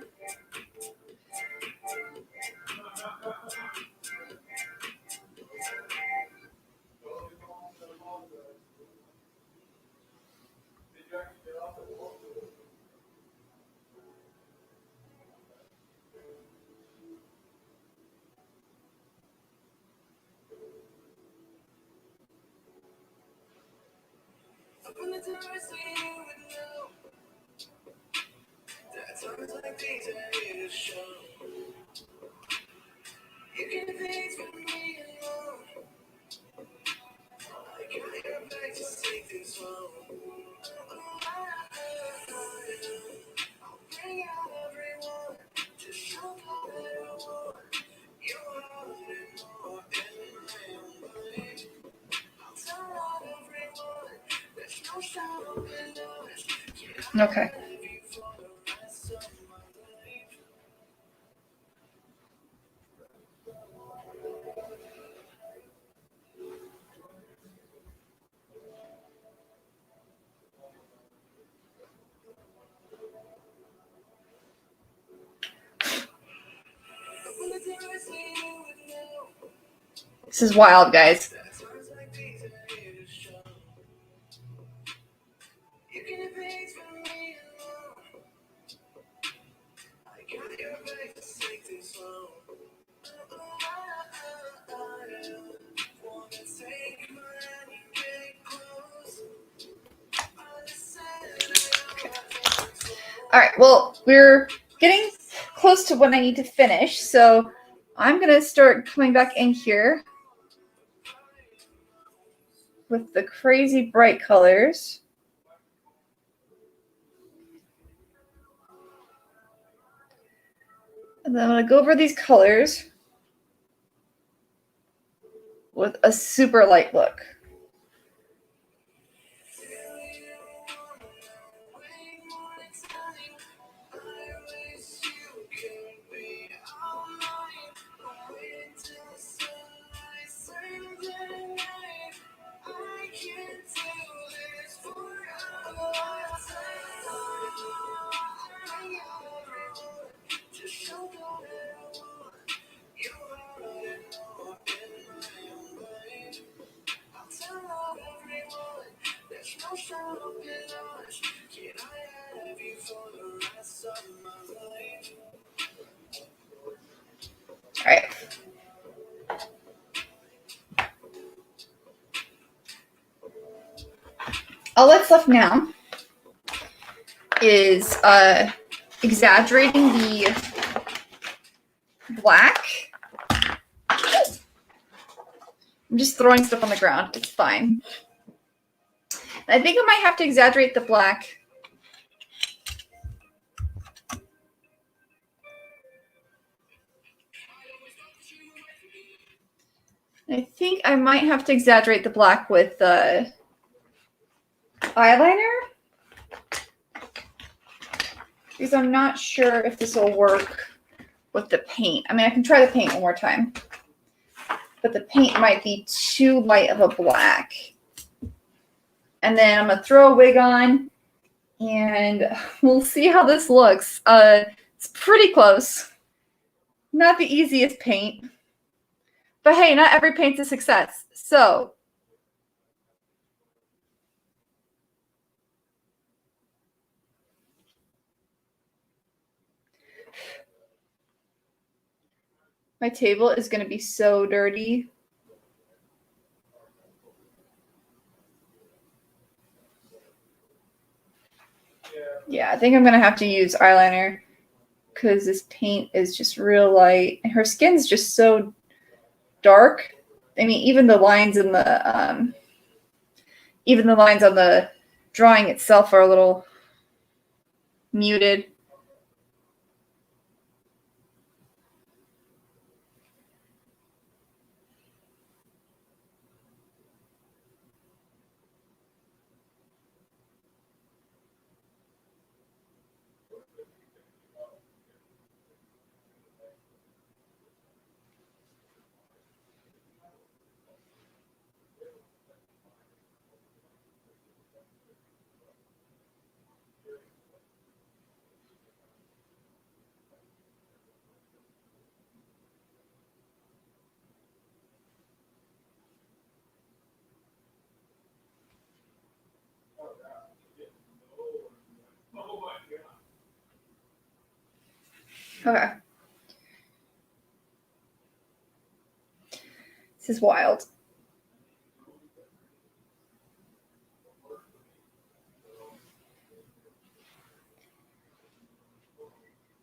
Okay. This is wild, guys. All right, well, we're getting close to when I need to finish, so I'm going to start coming back in here with the crazy bright colors. And then I'm going to go over these colors with a super light look. All right. All that's left now is exaggerating the black. I'm just throwing stuff on the ground. It's fine. I think I might have to exaggerate the black. I think I might have to exaggerate the black with eyeliner, because I'm not sure if this will work with the paint. I mean, I can try the paint one more time, but the paint might be too light of a black. And then I'm gonna throw a wig on, and we'll see how this looks. It's pretty close. Not the easiest paint, but hey, not every paint's a success. So my table is going to be so dirty. Yeah, I think I'm going to have to use eyeliner because this paint is just real light. And her skin's just so dark. I mean, even the lines in the lines on the drawing itself are a little muted. Okay. This is wild.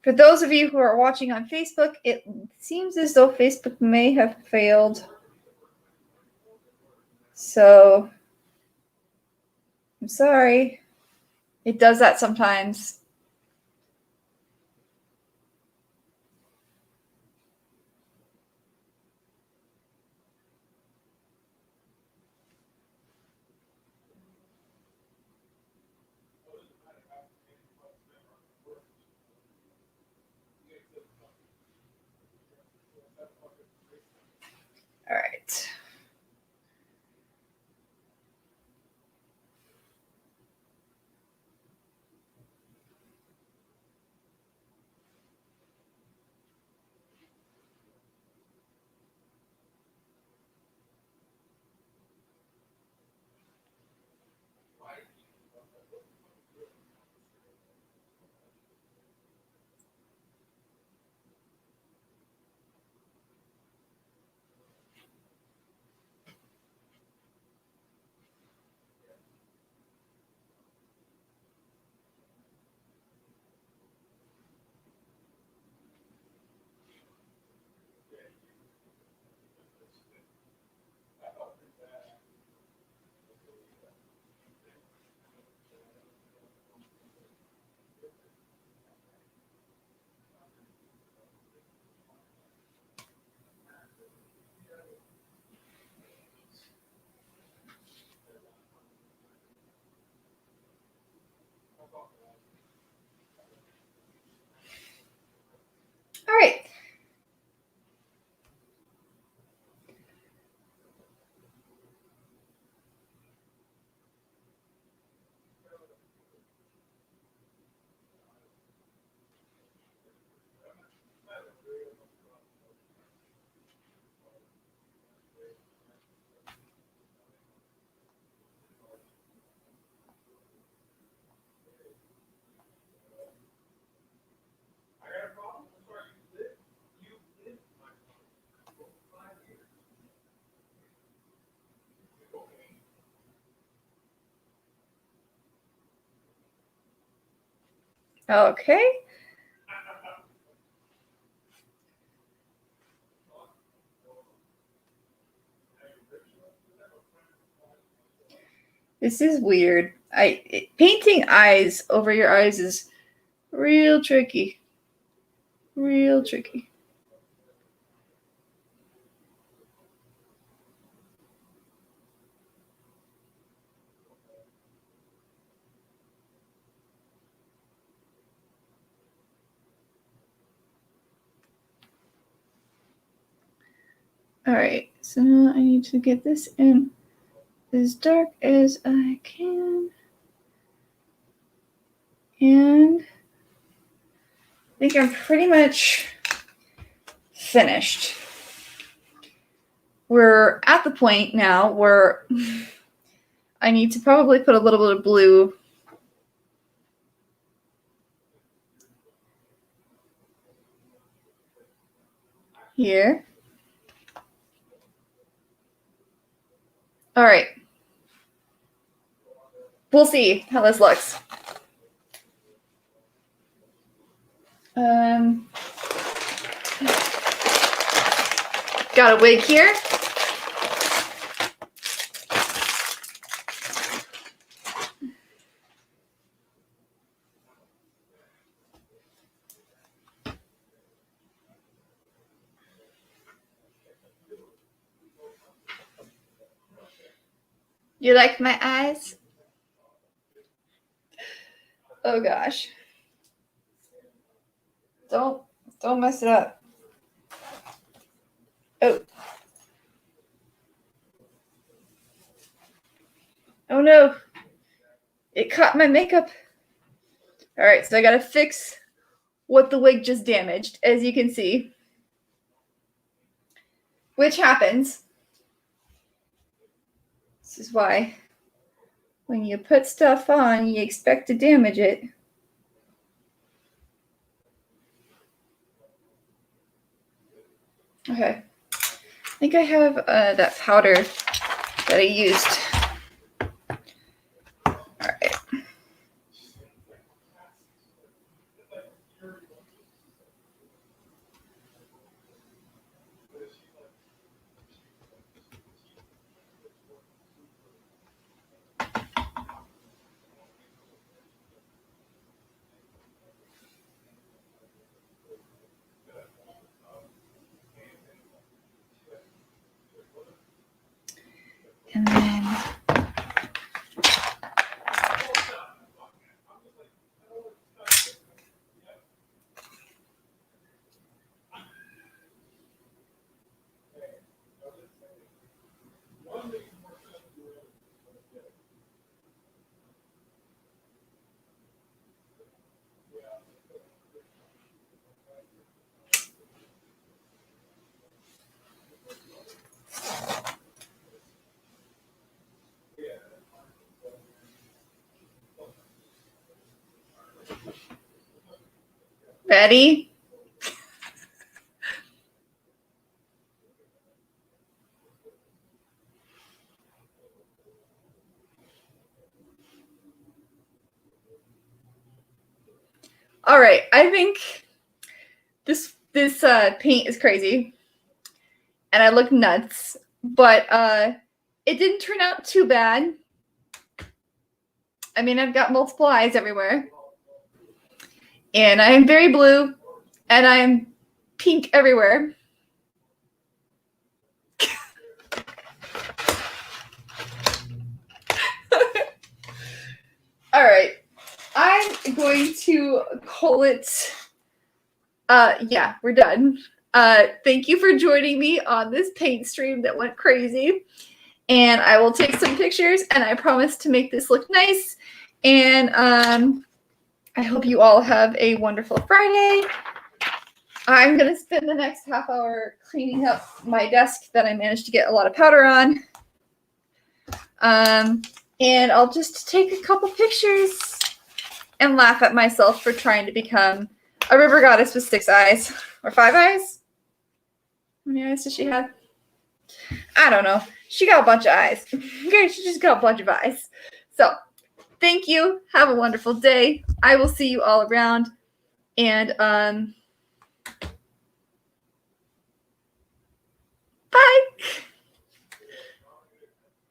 For those of you who are watching on Facebook, it seems as though Facebook may have failed. So I'm sorry. It does that sometimes. All right. Okay. This is weird. Painting eyes over your eyes is real tricky. Real tricky. All right, so now I need to get this in as dark as I can. And I think I'm pretty much finished. We're at the point now where I need to probably put a little bit of blue here. All right. We'll see how this looks. Got a wig here. You like my eyes? Oh gosh. Don't mess it up. Oh. Oh no. It caught my makeup. All right, so I gotta fix what the wig just damaged, as you can see. Which happens. This is why when you put stuff on, you expect to damage it. Okay. I think I have that powder that I used. All right. And then ready? All right, I think this paint is crazy, and I look nuts, but it didn't turn out too bad. I mean, I've got multiple eyes everywhere, and I am very blue, and I am pink everywhere. All right, I'm going to call it. Yeah, we're done. Thank you for joining me on this paint stream that went crazy. And I will take some pictures, and I promise to make this look nice. And I hope you all have a wonderful Friday. I'm going to spend the next half hour cleaning up my desk that I managed to get a lot of powder on. And I'll just take a couple pictures and laugh at myself for trying to become a river goddess with 6 eyes. Or 5 eyes? How many eyes does she have? I don't know. She got a bunch of eyes. Okay, she just got a bunch of eyes. So, thank you. Have a wonderful day. I will see you all around. And bye.